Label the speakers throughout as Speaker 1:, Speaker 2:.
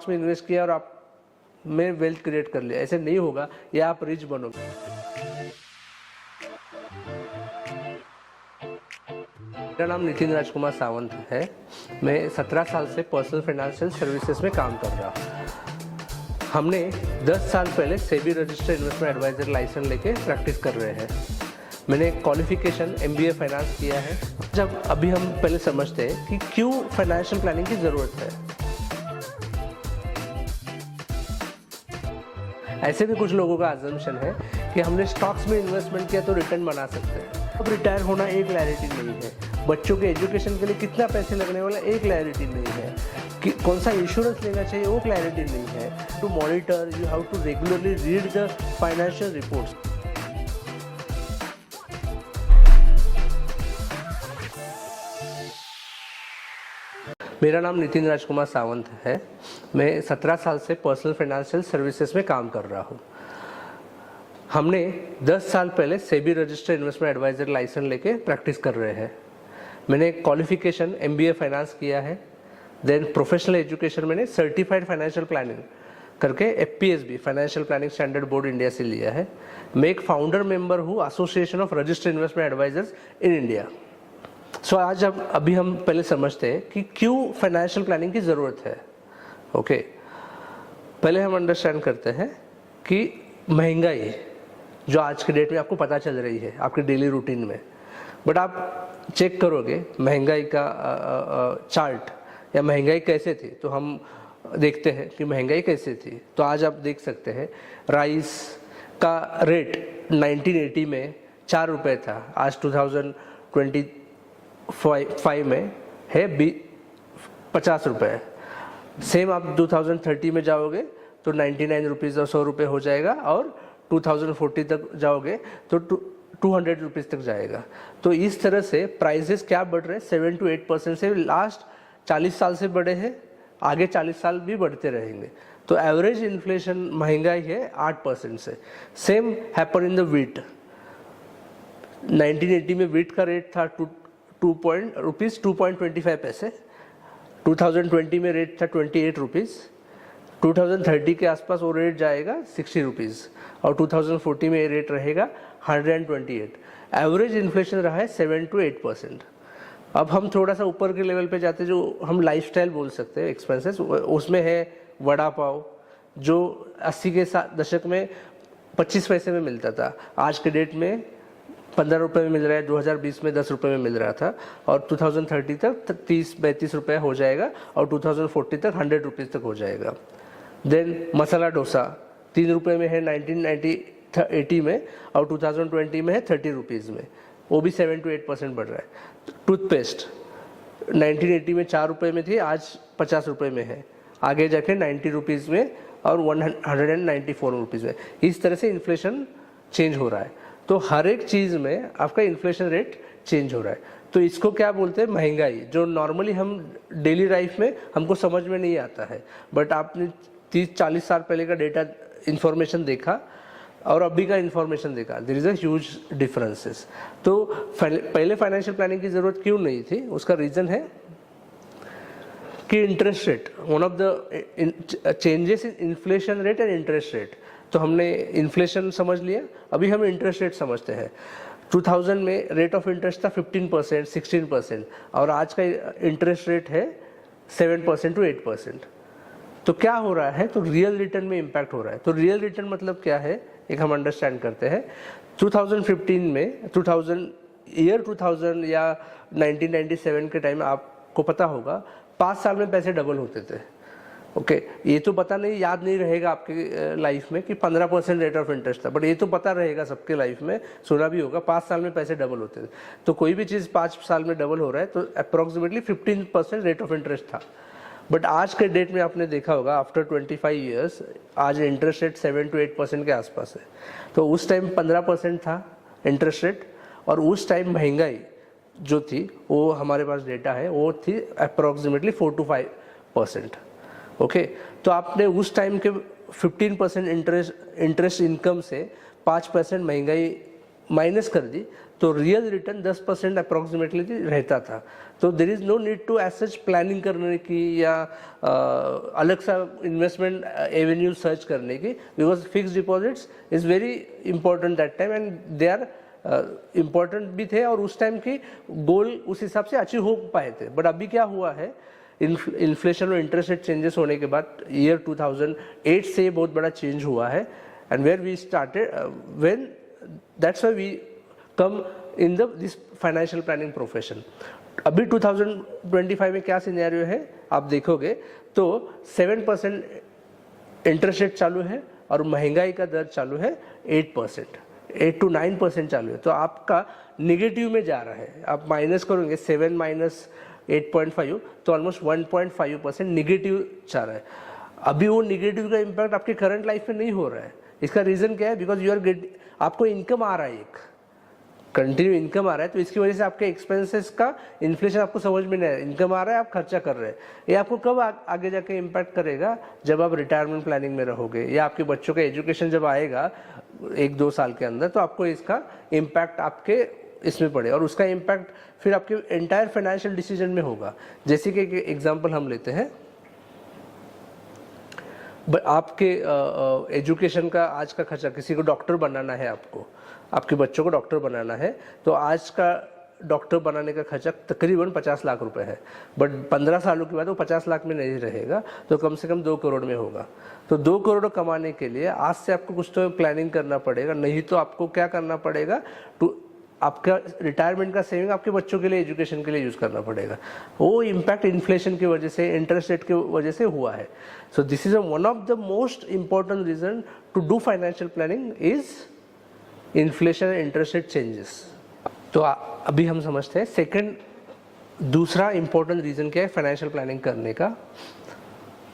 Speaker 1: Stocks में invest किया और आप में वेल्थ क्रिएट कर लिया, ऐसे नहीं होगा, या आप रिच बनोगे। मेरा नाम नितिन राजकुमार सावंत है। मैं 17 साल से पर्सनल फाइनेंशियल सर्विसेज में काम कर रहा हूँ। हमने 10 साल पहले SEBI registered investment adviser licence लेके प्रैक्टिस कर रहे हैं। मैंने क्वालिफिकेशन MBA फाइनेंस किया है। जब अभी हम पहले समझते हैं कि क्यों फाइनेंशियल प्लानिंग की ज़रूरत है। ऐसे भी कुछ लोगों का अजम्पशन है कि हमने स्टॉक्स में इन्वेस्टमेंट किया तो रिटर्न बना सकते हैं। अब रिटायर होना एक क्लैरिटी नहीं है, बच्चों के एजुकेशन के लिए कितना पैसे लगने वाला एक क्लैरिटी नहीं है, कि कौन सा इंश्योरेंस लेना चाहिए वो क्लैरिटी नहीं है। To monitor you have to regularly read the financial reports. मेरा नाम नितिन राजकुमार सावंत है। मैं 17 साल से पर्सनल फाइनेंशियल सर्विसेज में काम कर रहा हूँ। हमने 10 साल पहले SEBI registered investment adviser licence लेके प्रैक्टिस कर रहे हैं। मैंने क्वालिफिकेशन MBA फाइनेंस किया है। देन प्रोफेशनल एजुकेशन मैंने सर्टिफाइड फाइनेंशियल प्लानिंग करके FPSB financial planning standard board India से लिया है। मैं एक फाउंडर मेंबर हूँ association of registered investment advisers in India. So आज अभी हम पहले समझते हैं कि क्यों फाइनेंशियल प्लानिंग की ज़रूरत है। ओके, पहले हम अंडरस्टैंड करते हैं कि महंगाई जो आज के डेट में आपको पता चल रही है आपके डेली रूटीन में, बट आप चेक करोगे महंगाई का चार्ट या महंगाई कैसे थी, तो हम देखते हैं कि महंगाई कैसे थी। तो आज आप देख सकते हैं राइस का रेट 1980 में 4 रुपये था, आज 2025 में है 50 रुपये। सेम आप 2030 में जाओगे तो 99 रुपीज़ और 100 रुपये हो जाएगा, और 2040 तक जाओगे तो 200 रुपीज़ तक जाएगा। तो इस तरह से प्राइसेस क्या बढ़ रहे हैं, 7 to 8% से लास्ट 40 साल से बढ़े हैं, आगे 40 साल भी बढ़ते रहेंगे। तो एवरेज इन्फ्लेशन महंगाई है 8% से। Same happen in the wheat. 1980 में वीट का रेट था 2.25 पैसे, 2020 में रेट था 28 रुपीज़, 2030 के आसपास वो रेट जाएगा 60 रुपीज़, और 2040 में ये रेट रहेगा 128। एवरेज इन्फ्लेशन रहा है 7 to 8%। अब हम थोड़ा सा ऊपर के लेवल पे जाते हैं, जो हम लाइफस्टाइल बोल सकते हैं एक्सपेंसेस, उसमें है वड़ा पाव जो 80 के दशक में 25 पैसे में मिलता था, आज के डेट में 15 रुपये में मिल रहा है, 2020 में 10 रुपये में मिल रहा था, और 2030 तक 30-32 रुपये हो जाएगा, और 2040 तक 100 रुपीज़ तक हो जाएगा। देन मसाला डोसा 3 रुपये में है 1980 में, और 2020 में है 30 रुपीज़ में, वो भी 7 to 8% बढ़ रहा है। टूथपेस्ट 1980 में 4 रुपये में थी, आज 50 रुपये में है, आगे जाके 90 रुपीज़ में और 194 रुपीज़ में। इस तरह से इन्फ्लेशन चेंज हो रहा है। तो हर एक चीज़ में आपका इन्फ्लेशन रेट चेंज हो रहा है। तो इसको क्या बोलते हैं, महंगाई, जो नॉर्मली हम डेली लाइफ में हमको समझ में नहीं आता है, बट आपने 30-40 साल पहले का डेटा इन्फॉर्मेशन देखा और अभी का इन्फॉर्मेशन देखा, there is a huge differences. तो पहले फाइनेंशियल प्लानिंग की ज़रूरत क्यों नहीं थी, उसका रीज़न है कि interest rate, one of the changes in inflation rate and interest rate. तो हमने इन्फ्लेशन समझ लिया, अभी हम इंटरेस्ट रेट समझते हैं। 2000 में रेट ऑफ इंटरेस्ट था 15%, 16%, और आज का इंटरेस्ट रेट है 7% to 8%। तो क्या हो रहा है, तो रियल रिटर्न में इम्पैक्ट हो रहा है। तो रियल रिटर्न मतलब क्या है, एक हम अंडरस्टैंड करते हैं। 2015 में 2000 या 1997 के टाइम आपको पता होगा 5 साल में पैसे डबल होते थे। ओके, ये तो पता नहीं, याद नहीं रहेगा आपके लाइफ में कि 15% रेट ऑफ इंटरेस्ट था, बट ये तो पता रहेगा सबके लाइफ में, सुना भी होगा 5 साल में पैसे डबल होते थे। तो कोई भी चीज़ 5 साल में डबल हो रहा है तो अप्रॉक्सीमेटली 15% रेट ऑफ इंटरेस्ट था। बट आज के डेट में आपने देखा होगा आफ्टर 25 ईयर्स आज इंटरेस्ट रेट 7 to 8% के आसपास है। तो उस टाइम 15% था इंटरेस्ट रेट, और उस टाइम महंगाई जो थी, वो हमारे पास डेटा है, वो थी अप्रॉक्सीमेटली 4 to 5%। ओके, तो आपने उस टाइम के 15% इंटरेस्ट इनकम से 5% महंगाई माइनस कर दी तो रियल रिटर्न 10% अप्रॉक्सीमेटली रहता था। तो there is no need to as such planning करने की या अलग सा इन्वेस्टमेंट एवेन्यू सर्च करने की, because fix deposits is very important that time and they are important भी थे और उस टाइम की गोल उस हिसाब से अचीव हो पाए थे। बट अभी क्या हुआ है, इन्फ्लेशन और इंटरेस्ट रेट चेंजेस होने के बाद ईयर 2008 से ये बहुत बड़ा चेंज हुआ है and where we started when that's why we come in this financial planning profession. अभी 2025 में क्या सिनेरियो है आप देखोगे तो 7% इंटरेस्ट रेट चालू है और महंगाई का दर चालू है 8%, 8 to 9% चालू है। तो आपका निगेटिव में जा रहा है, आप माइनस करोगे 7 माइनस 8.5 तो ऑलमोस्ट 1.5% निगेटिव जा रहा है। अभी वो निगेटिव का इम्पैक्ट आपके करंट लाइफ में नहीं हो रहा है। इसका रीज़न क्या है, बिकॉज यू आर आपको इनकम आ रहा है, एक कंटिन्यू इनकम आ रहा है, तो इसकी वजह से आपके एक्सपेंसेस का इन्फ्लेशन आपको समझ में नहीं आया। इनकम आ रहा है, आप खर्चा कर रहे हैं। ये आपको कब आगे जाके इम्पैक्ट करेगा, जब आप रिटायरमेंट प्लानिंग में रहोगे या आपके बच्चों का एजुकेशन जब आएगा 1-2 साल के अंदर, तो आपको इसका इम्पैक्ट आपके इसमें पड़े और उसका इम्पैक्ट फिर आपके एंटायर फाइनेंशियल डिसीजन में होगा। जैसे कि एक एग्जांपल हम लेते हैं, आपके एजुकेशन का आज का खर्चा, किसी को डॉक्टर बनाना है, आपके बच्चों को डॉक्टर बनाना है, तो आज का डॉक्टर बनाने का खर्चा तकरीबन 50 लाख रुपए है। बट 15 सालों के बाद वो 50 लाख में नहीं रहेगा, तो कम से कम 2 करोड़ में होगा। तो 2 करोड़ कमाने के लिए आज से आपको कुछ तो प्लानिंग करना पड़ेगा, नहीं तो आपको क्या करना पड़ेगा, आपका रिटायरमेंट का सेविंग आपके बच्चों के लिए एजुकेशन के लिए यूज़ करना पड़ेगा। वो इम्पैक्ट इन्फ्लेशन की वजह से, इंटरेस्ट रेट की वजह से हुआ है। So this is one of the most important reason to do financial planning is inflation and interest rate changes. तो अभी हम समझते हैं सेकंड, दूसरा इंपॉर्टेंट रीजन क्या है फाइनेंशियल प्लानिंग करने का।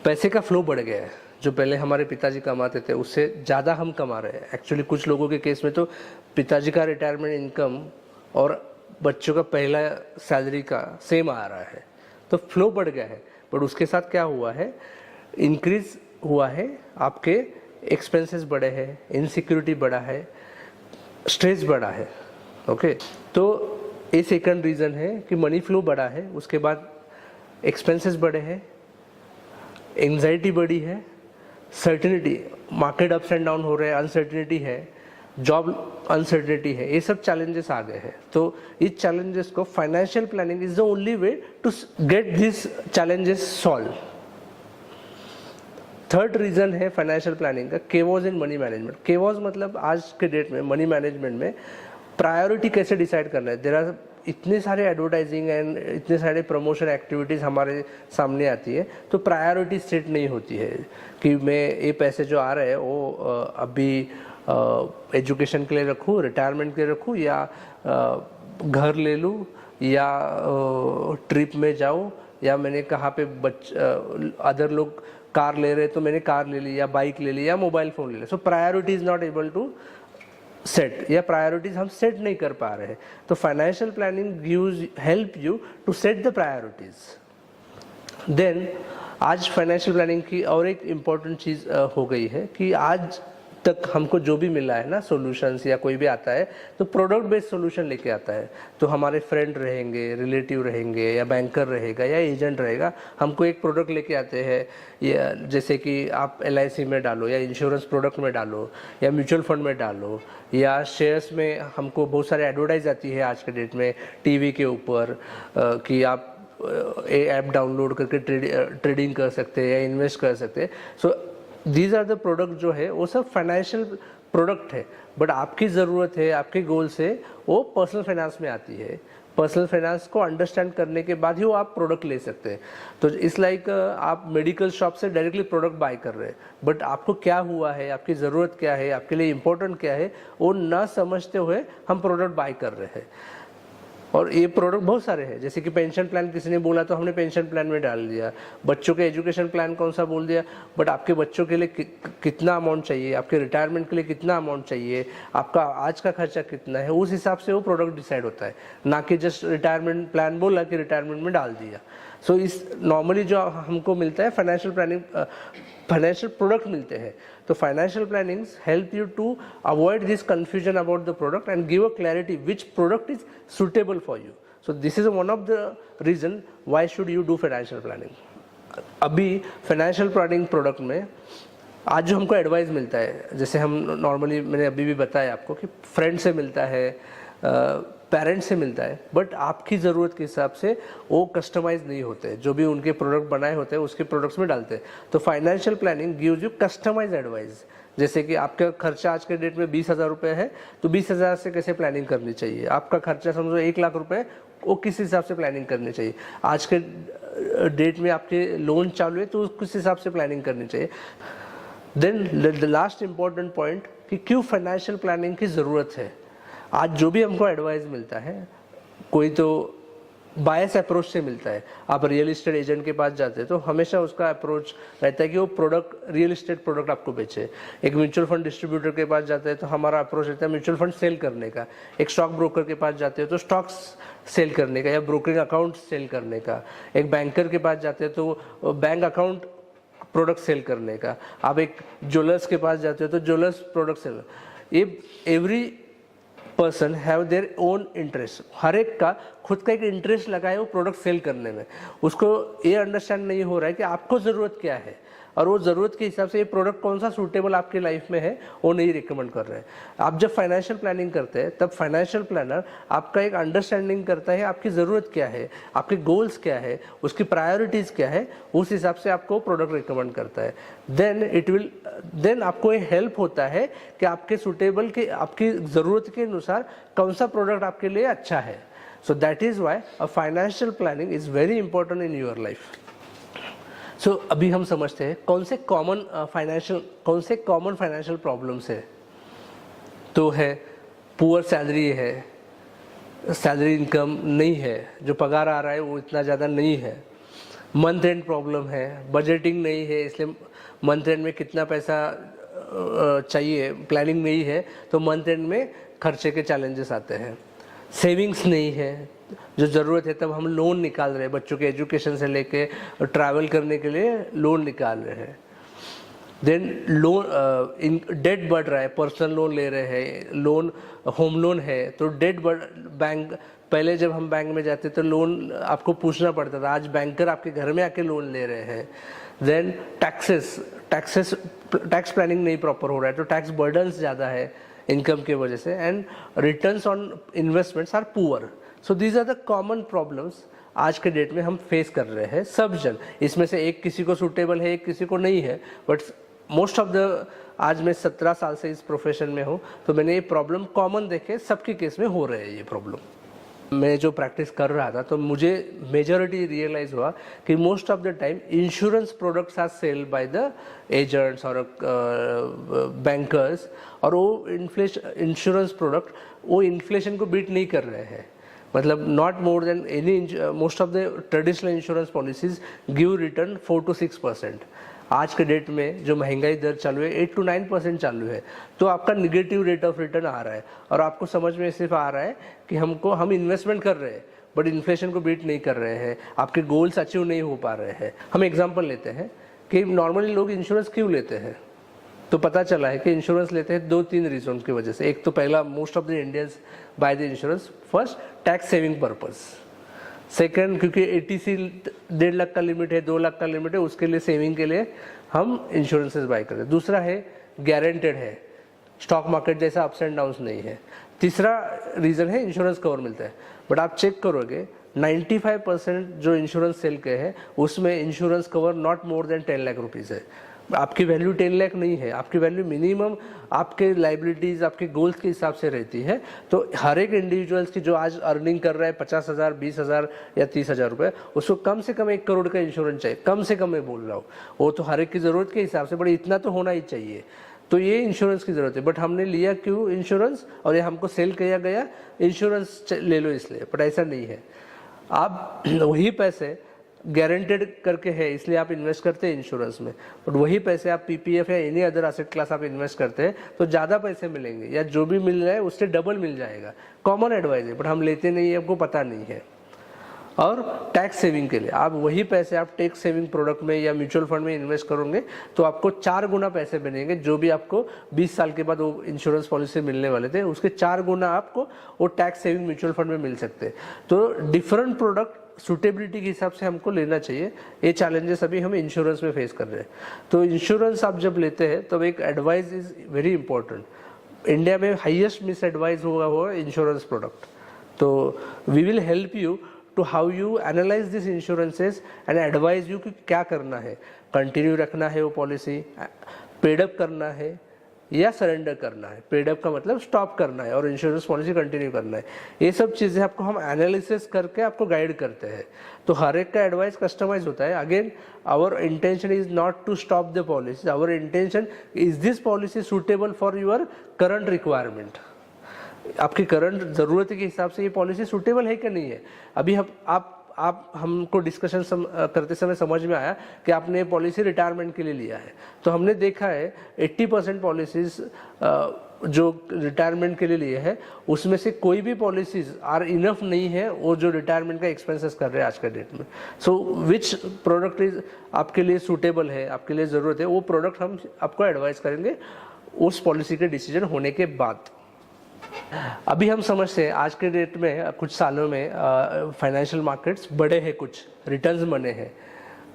Speaker 1: पैसे का फ्लो बढ़ गया है। जो पहले हमारे पिताजी कमाते थे उससे ज़्यादा हम कमा रहे हैं। एक्चुअली कुछ लोगों के केस में तो पिताजी का रिटायरमेंट इनकम और बच्चों का पहला सैलरी का सेम आ रहा है, तो फ्लो बढ़ गया है। बट उसके साथ क्या हुआ है, इंक्रीज हुआ है, आपके एक्सपेंसेस बढ़े हैं, इनसिक्योरिटी बढ़ा है, स्ट्रेस बढ़ा है। ओके, तो ये सेकंड रीज़न है कि मनी फ्लो बढ़ा है, उसके बाद एक्सपेंसेस बढ़े हैं, एंजाइटी बढ़ी है, certainty, market ups and down हो रहे हैं, अनसर्टेनिटी है, जॉब अनसर्टेनिटी है, ये सब चैलेंजेस आ गए हैं। तो इस चैलेंजेस को financial planning is the only way to get this challenges solve. Third reason है फाइनेंशियल प्लानिंग का केवॉज इन मनी मैनेजमेंट। केवॉज मतलब आज के डेट में मनी मैनेजमेंट में प्रायोरिटी कैसे डिसाइड करना है। देयर आर इतने सारे एडवर्टाइजिंग एंड इतने सारे प्रमोशन एक्टिविटीज़ हमारे सामने आती है, तो प्रायोरिटी सेट नहीं होती है कि मैं ये पैसे जो आ रहे हैं वो अभी एजुकेशन के लिए रखूँ, रिटायरमेंट के लिए रखूँ, या घर ले लूँ, या ट्रिप में जाऊँ, या मैंने कहाँ पे अदर लोग कार ले रहे तो मैंने कार ले ली, या बाइक ले ली, या मोबाइल फ़ोन ले लिया। So priority is not able to set, या प्रायोरिटीज हम सेट नहीं कर पा रहे हैं। तो financial planning gives help you to set the priorities. Then आज फाइनेंशियल प्लानिंग की और एक इम्पॉर्टेंट चीज़ हो गई है कि आज तक हमको जो भी मिला है ना सॉल्यूशंस, या कोई भी आता है तो प्रोडक्ट बेस्ड सॉल्यूशन लेके आता है। तो हमारे फ्रेंड रहेंगे, रिलेटिव रहेंगे, या बैंकर रहेगा, या एजेंट रहेगा, हमको एक प्रोडक्ट लेके आते हैं, या जैसे कि आप LIC में डालो, या इंश्योरेंस प्रोडक्ट में डालो, या म्यूचुअल फंड में डालो, या शेयर्स में हमको बहुत सारे एडवर्टाइज आती है आज के डेट में टीवी के ऊपर कि आप ऐप डाउनलोड करके ट्रेडिंग कर सकते हैं या इन्वेस्ट कर सकते हैं। So these are the product जो है वो सब फाइनेंशियल प्रोडक्ट है, बट आपकी ज़रूरत है, आपके गोल से वो पर्सनल फाइनेंस में आती है। पर्सनल फाइनेंस को अंडरस्टैंड करने के बाद ही वो आप प्रोडक्ट ले सकते हैं। तो इस लाइक आप मेडिकल शॉप से डायरेक्टली प्रोडक्ट बाय कर रहे हैं, बट आपको क्या हुआ है, आपकी ज़रूरत क्या है, आपके लिए इम्पोर्टेंट क्या है, वो ना समझते हुए हम प्रोडक्ट बाय कर रहे हैं। और ये प्रोडक्ट बहुत सारे हैं, जैसे कि पेंशन प्लान किसी ने बोला तो हमने पेंशन प्लान में डाल दिया, बच्चों के एजुकेशन प्लान कौन सा बोल दिया, बट आपके बच्चों के लिए कितना अमाउंट चाहिए, आपके रिटायरमेंट के लिए कितना अमाउंट चाहिए, आपका आज का खर्चा कितना है, उस हिसाब से वो प्रोडक्ट डिसाइड होता है, ना कि जस्ट रिटायरमेंट प्लान बोला कि रिटायरमेंट में डाल दिया। सो इस नॉर्मली जो हमको मिलता है फाइनेंशियल प्लानिंग, फाइनेंशियल प्रोडक्ट मिलते हैं, तो financial plannings help you to avoid this confusion about the product and give a clarity which product is suitable for you. So this is one of the reason why should you do financial planning. अभी financial planning product में आज जो हमको advice मिलता है, जैसे हम normally, मैंने अभी भी बताया आपको कि फ्रेंड से मिलता है, पेरेंट्स से मिलता है, बट आपकी ज़रूरत के हिसाब से वो कस्टमाइज नहीं होते. जो भी उनके प्रोडक्ट बनाए होते हैं उसके प्रोडक्ट्स में डालते हैं. तो financial planning gives you customise advice. जैसे कि आपका खर्चा आज के डेट में 20,000 रुपये है, तो 20,000 से कैसे प्लानिंग करनी चाहिए. आपका खर्चा समझो 1 लाख रुपये, वो किस हिसाब से प्लानिंग करनी चाहिए. आज के डेट में आपके लोन चालू है, तो किस हिसाब से प्लानिंग करनी चाहिए. Then the last important point कि क्यों फाइनेंशियल प्लानिंग की ज़रूरत है. आज जो भी हमको एडवाइस मिलता है, कोई तो बायस अप्रोच से मिलता है. आप रियल इस्टेट एजेंट के पास जाते हैं तो हमेशा उसका अप्रोच रहता है कि वो प्रोडक्ट, रियल इस्टेट प्रोडक्ट आपको बेचे. एक म्यूचुअल फंड डिस्ट्रीब्यूटर के पास जाते हैं तो हमारा अप्रोच रहता है म्यूचुअल फंड सेल करने का. एक स्टॉक ब्रोकर के पास जाते हैं तो स्टॉक्स सेल करने का या ब्रोकरिंग अकाउंट सेल करने का. एक बैंकर के पास जाते हैं तो बैंक अकाउंट प्रोडक्ट सेल करने का. आप एक ज्वेलर्स के पास जाते हो तो jewellers product sell. Every person have their own interest. हर एक का खुद का एक इंटरेस्ट लगा है वो प्रोडक्ट सेल करने में. उसको ये अंडरस्टैंड नहीं हो रहा है कि आपको ज़रूरत क्या है, और वो ज़रूरत के हिसाब से ये प्रोडक्ट कौन सा सूटेबल आपकी लाइफ में है वो नहीं रिकमेंड कर रहे हैं. आप जब फाइनेंशियल प्लानिंग करते हैं तब फाइनेंशियल प्लानर आपका एक अंडरस्टैंडिंग करता है आपकी ज़रूरत क्या है, आपके गोल्स क्या है, उसकी प्रायोरिटीज़ क्या है, उस हिसाब से आपको प्रोडक्ट रिकमेंड करता है. देन आपको ये हेल्प होता है कि आपके सूटेबल के, आपकी ज़रूरत के अनुसार कौन सा प्रोडक्ट आपके लिए अच्छा है. So that is why a financial planning is very important in your life. So अभी हम समझते हैं कौन से कॉमन फाइनेंशियल प्रॉब्लम्स है. तो है पुअर सैलरी है, सैलरी इनकम नहीं है, जो पगार आ रहा है वो इतना ज़्यादा नहीं है. मंथ एंड प्रॉब्लम है, बजटिंग नहीं है, इसलिए मंथ एंड में कितना पैसा चाहिए प्लानिंग नहीं है, तो मंथ एंड में खर्चे के चैलेंजेस आते हैं. सेविंग्स नहीं है, जो ज़रूरत है तब हम लोन निकाल रहे हैं, बच्चों के एजुकेशन से लेके ट्रैवल करने के लिए लोन निकाल रहे हैं. देन लोन डेट बढ़ रहा है, पर्सनल लोन ले रहे हैं, लोन होम लोन है तो डेट बढ़. बैंक पहले जब हम बैंक में जाते तो लोन आपको पूछना पड़ता था, आज बैंकर आपके घर में आके लोन ले रहे हैं. देन टैक्स प्लानिंग नहीं प्रॉपर हो रहा है, तो टैक्स बर्डन्स ज़्यादा है इनकम के वजह से. And returns on investments are poor. So these are the common problems आज के डेट में हम फेस कर रहे हैं सब जन. इसमें से एक किसी को सूटेबल है, एक किसी को नहीं है, बट मोस्ट ऑफ द, आज मैं 17 साल से इस प्रोफेशन में हूँ तो मैंने ये प्रॉब्लम कॉमन देखे, सबके केस में हो रहे हैं ये प्रॉब्लम. मैं जो प्रैक्टिस कर रहा था तो मुझे मेजॉरिटी रियलाइज़ हुआ कि most of the time insurance products are sale by the agents और बैंकर्स, और वो इंश्योरेंस प्रोडक्ट वो इन्फ्लेशन को बीट नहीं कर रहे हैं. मतलब not more than any, most of the traditional insurance policies give return 4 to 6%. आज के डेट में जो महंगाई दर चालू है 8 to 9% चालू है, तो आपका निगेटिव रेट ऑफ रिटर्न आ रहा है, और आपको समझ में सिर्फ आ रहा है कि हम इन्वेस्टमेंट कर रहे हैं बट इन्फ्लेशन को बीट नहीं कर रहे हैं, आपके गोल्स अचीव नहीं हो पा रहे हैं. हम एग्जांपल लेते हैं कि नॉर्मली लोग इंश्योरेंस क्यों लेते हैं. तो पता चला है कि इंश्योरेंस लेते हैं 2-3 रीजन की वजह से. एक तो पहला, most of the Indians by the insurance first tax saving purpose. Second, क्योंकि ATC 1.5 लाख का लिमिट है, 2 लाख का लिमिट है, उसके लिए सेविंग के लिए हम इंश्योरेंसेस बाय करते हैं. दूसरा है गारंटेड है, स्टॉक मार्केट जैसा अप्स एंड डाउन्स नहीं है. तीसरा रीज़न है इंश्योरेंस कवर मिलता है. बट आप चेक करोगे 95% जो इंश्योरेंस सेल के हैं उसमें insurance cover not more then 10 lakh rupees है. आपकी वैल्यू 10 लाख नहीं है, आपकी वैल्यू मिनिमम आपके लाइबिलिटीज़, आपके गोल्स के हिसाब से रहती है. तो हर एक इंडिविजुअल्स की जो आज अर्निंग कर रहा है 50,000, 20,000 या 30,000 रुपये, उसको कम से कम 1 करोड़ का इंश्योरेंस चाहिए. कम से कम मैं बोल रहा हूँ, वो तो हर एक की ज़रूरत के हिसाब से, बट इतना तो होना ही चाहिए. तो ये इंश्योरेंस की ज़रूरत है. बट हमने लिया क्यों इंश्योरेंस, और ये हमको सेल किया गया इंश्योरेंस ले लो इसलिए, बट ऐसा नहीं है. आप वही पैसे गारंटेड करके है इसलिए आप इन्वेस्ट करते हैं इंश्योरेंस में, बट वही पैसे आप PPF या एनी अदर एसेट क्लास आप इन्वेस्ट करते हैं तो ज़्यादा पैसे मिलेंगे, या जो भी मिल रहा है उससे डबल मिल जाएगा. कॉमन एडवाइस है, बट हम लेते नहीं है, हमको पता नहीं है. और टैक्स सेविंग के लिए आप वही पैसे आप टैक्स सेविंग प्रोडक्ट में या म्यूचुअल फंड में इन्वेस्ट करोगे तो आपको 4 गुना पैसे बनेंगे, जो भी आपको 20 साल के बाद वो इंश्योरेंस पॉलिसी मिलने वाले थे उसके 4 गुना आपको वो टैक्स सेविंग म्यूचुअल फंड में मिल सकते हैं। तो डिफरेंट प्रोडक्ट सुटेबिलिटी के हिसाब से हमको लेना चाहिए। ये चैलेंजेस अभी हम इंश्योरेंस में फेस कर रहे हैं। तो इंश्योरेंस आप जब लेते हैं तब एक advice is very important. India में हाईएस्ट मिस एडवाइस हुआ हुआ इंश्योरेंस प्रोडक्ट। तो we will help you to how you analyse this insurances and advise you कि क्या करना है, कंटिन्यू रखना है वो पॉलिसी, पेडअप करना है या सरेंडर करना है। पेडअप का मतलब स्टॉप करना है और इंश्योरेंस पॉलिसी कंटिन्यू करना है। ये सब चीज़ें आपको हम एनालिसिस करके आपको गाइड करते हैं। तो हर एक का एडवाइस कस्टमाइज होता है। Again our intention is not to stop the policy, our intention is this policy suitable for your current requirement. आपकी करंट ज़रूरत के हिसाब से ये पॉलिसी सूटेबल है कि नहीं है। अभी आप हमको डिस्कशन करते समय समझ में आया कि आपने पॉलिसी रिटायरमेंट के लिए लिया है। तो हमने देखा है 80% पॉलिसीज जो रिटायरमेंट के लिए लिए है उसमें से कोई भी पॉलिसीज आर इनफ नहीं है वो जो रिटायरमेंट का एक्सपेंसेस कर रहे हैं आज के डेट में। सो विच प्रोडक्ट इज आपके लिए सूटेबल है, आपके लिए ज़रूरत है, वो प्रोडक्ट हम आपको एडवाइस करेंगे उस पॉलिसी के डिसीजन होने के बाद। अभी हम समझते हैं आज के डेट में कुछ सालों में फाइनेंशियल मार्केट्स बड़े हैं, कुछ रिटर्न्स बने हैं।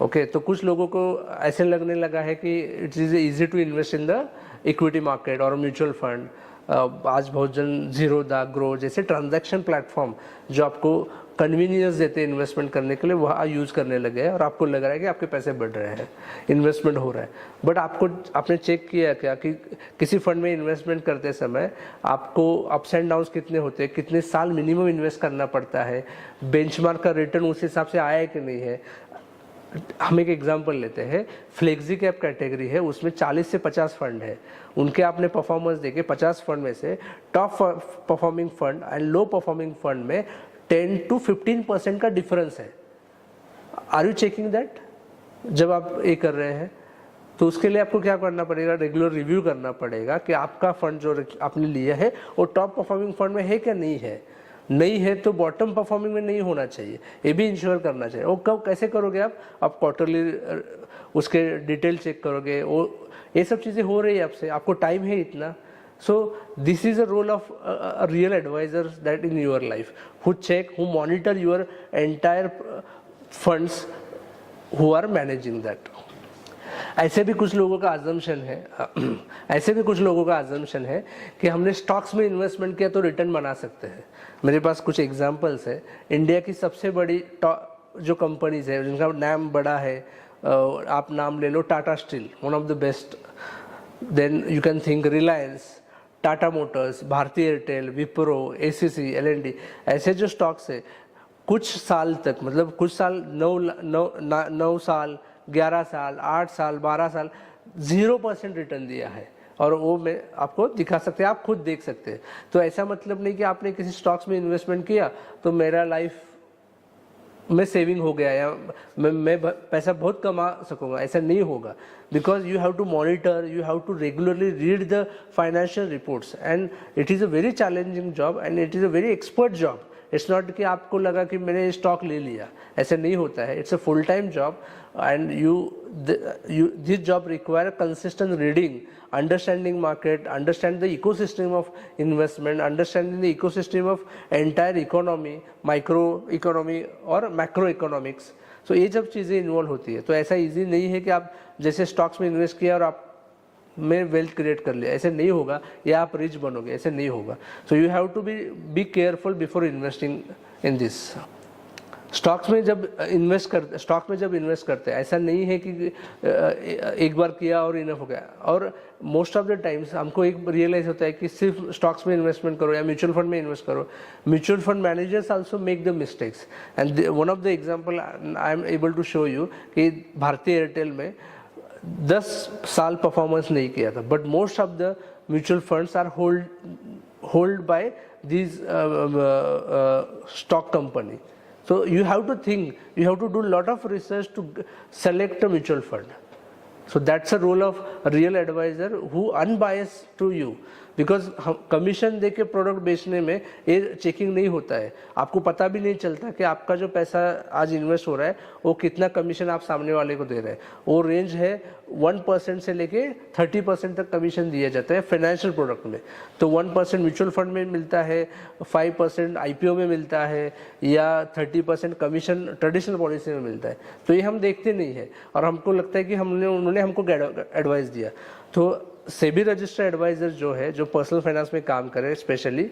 Speaker 1: ओके, तो कुछ लोगों को ऐसे लगने लगा है कि it is easy to invest in the equity market और म्यूचुअल फंड। आज बहुत जन ज़ीरोधा, ग्रो जैसे ट्रांजैक्शन प्लेटफॉर्म जो आपको कन्वीनियंस देते हैं इन्वेस्टमेंट करने के लिए वहाँ यूज़ करने लगे हैं और आपको लग रहा है कि आपके पैसे बढ़ रहे हैं, इन्वेस्टमेंट हो रहा है। बट आपने चेक किया क्या कि किसी फंड में इन्वेस्टमेंट करते समय आपको अप्स एंड डाउन्स कितने होते हैं, कितने साल मिनिमम इन्वेस्ट करना पड़ता है, बेंचमार्क का रिटर्न उस हिसाब से आया है कि नहीं है। हम एक एग्जांपल लेते हैं, फ्लेक्सी कैप कैटेगरी है, उसमें 40 से 50 फंड है। उनके आपने परफॉर्मेंस देखे 50 फंड में से top performing fund and low performing fund में 10 to 15% का डिफरेंस है। Are you checking that? जब आप ये कर रहे हैं तो उसके लिए आपको क्या करना पड़ेगा, रेगुलर रिव्यू करना पड़ेगा कि आपका फंड जो आपने लिया है वो टॉप परफॉर्मिंग फंड में है क्या नहीं है। नहीं है तो बॉटम परफॉर्मिंग में नहीं होना चाहिए, ये भी इंश्योर करना चाहिए। वो कब कैसे करोगे आप क्वार्टरली उसके डिटेल चेक करोगे, वो ये सब चीज़ें हो रही है आपसे, आपको टाइम है इतना। So this is a role of a real advisor that in your life who check, who monitor your entire funds, who are managing that. ऐसे भी कुछ लोगों का assumption है कि हमने स्टॉक्स में इन्वेस्टमेंट किया तो रिटर्न बना सकते हैं। मेरे पास कुछ एग्जांपल्स है। इंडिया की सबसे बड़ी जो कंपनीज है जिनका नाम बड़ा है, आप नाम ले लो Tata Steel, one of the best, then you can think Reliance, Tata Motors, Bharti Airtel, Wipro, ACC, L and T, ऐसे जो स्टॉक्स है कुछ साल तक, मतलब कुछ साल 9 साल, 11 साल, 8 साल, 12 साल 0% रिटर्न दिया है। और वो मैं आपको दिखा सकते हैं, आप खुद देख सकते हैं। तो ऐसा मतलब नहीं कि आपने किसी स्टॉक्स में इन्वेस्टमेंट किया तो मेरा लाइफ में सेविंग हो गया या मैं पैसा बहुत कमा सकूंगा, ऐसा नहीं होगा। Because you have to monitor, you have to regularly read the financial reports and it is a very challenging job and it is a very expert job. It's not कि आपको लगा कि मैंने स्टॉक ले लिया, ऐसे नहीं होता है। It's a full time job and this job require consistent reading, understanding market, understand the ecosystem of investment, understanding the ecosystem of entire economy, micro economy और macro economics. So ये जब चीज़ें इन्वॉल्व होती है तो ऐसा इजी नहीं है कि आप जैसे स्टॉक्स में इन्वेस्ट किया और आप में वेल्थ क्रिएट कर लिया, ऐसे नहीं होगा, या आप रिच बनोगे, ऐसे नहीं होगा। So you have to be careful before investing in this. Stocks में जब इन्वेस्ट करते हैं ऐसा नहीं है कि एक बार किया और इनफ हो गया। और मोस्ट ऑफ द टाइम्स हमको एक रियलाइज होता है कि सिर्फ स्टॉक्स में इन्वेस्टमेंट करो या म्यूचुअल फंड में इन्वेस्ट करो। Mutual fund managers also make the mistakes and one of the example I am able to show you कि भारती एयरटेल में 10 साल परफॉर्मेंस नहीं किया था, but most of the mutual funds are hold by these stock company. So you have to think, you have to do a lot of research to select a mutual fund. So that's a role of real adviser who unbias to you, because हम commission दे के product बेचने में ये checking नहीं होता है, आपको पता भी नहीं चलता कि आपका जो पैसा आज इन्वेस्ट हो रहा है वो कितना कमीशन आप सामने वाले को दे रहे हैं। वो रेंज है 1% से लेके 30% तक कमीशन दिया जाता है फाइनेंशियल प्रोडक्ट में। तो 1% म्यूचुअल फंड में मिलता है, 5% IPO में मिलता है, या 30% कमीशन ट्रेडिशनल पॉलिसी में मिलता है। तो ये हम देखते नहीं है और हमको लगता है कि उन्होंने हमको एडवाइस दिया। तो सेबी रजिस्टर्ड एडवाइजर जो है, जो पर्सनल फाइनेंस में काम करे स्पेशली,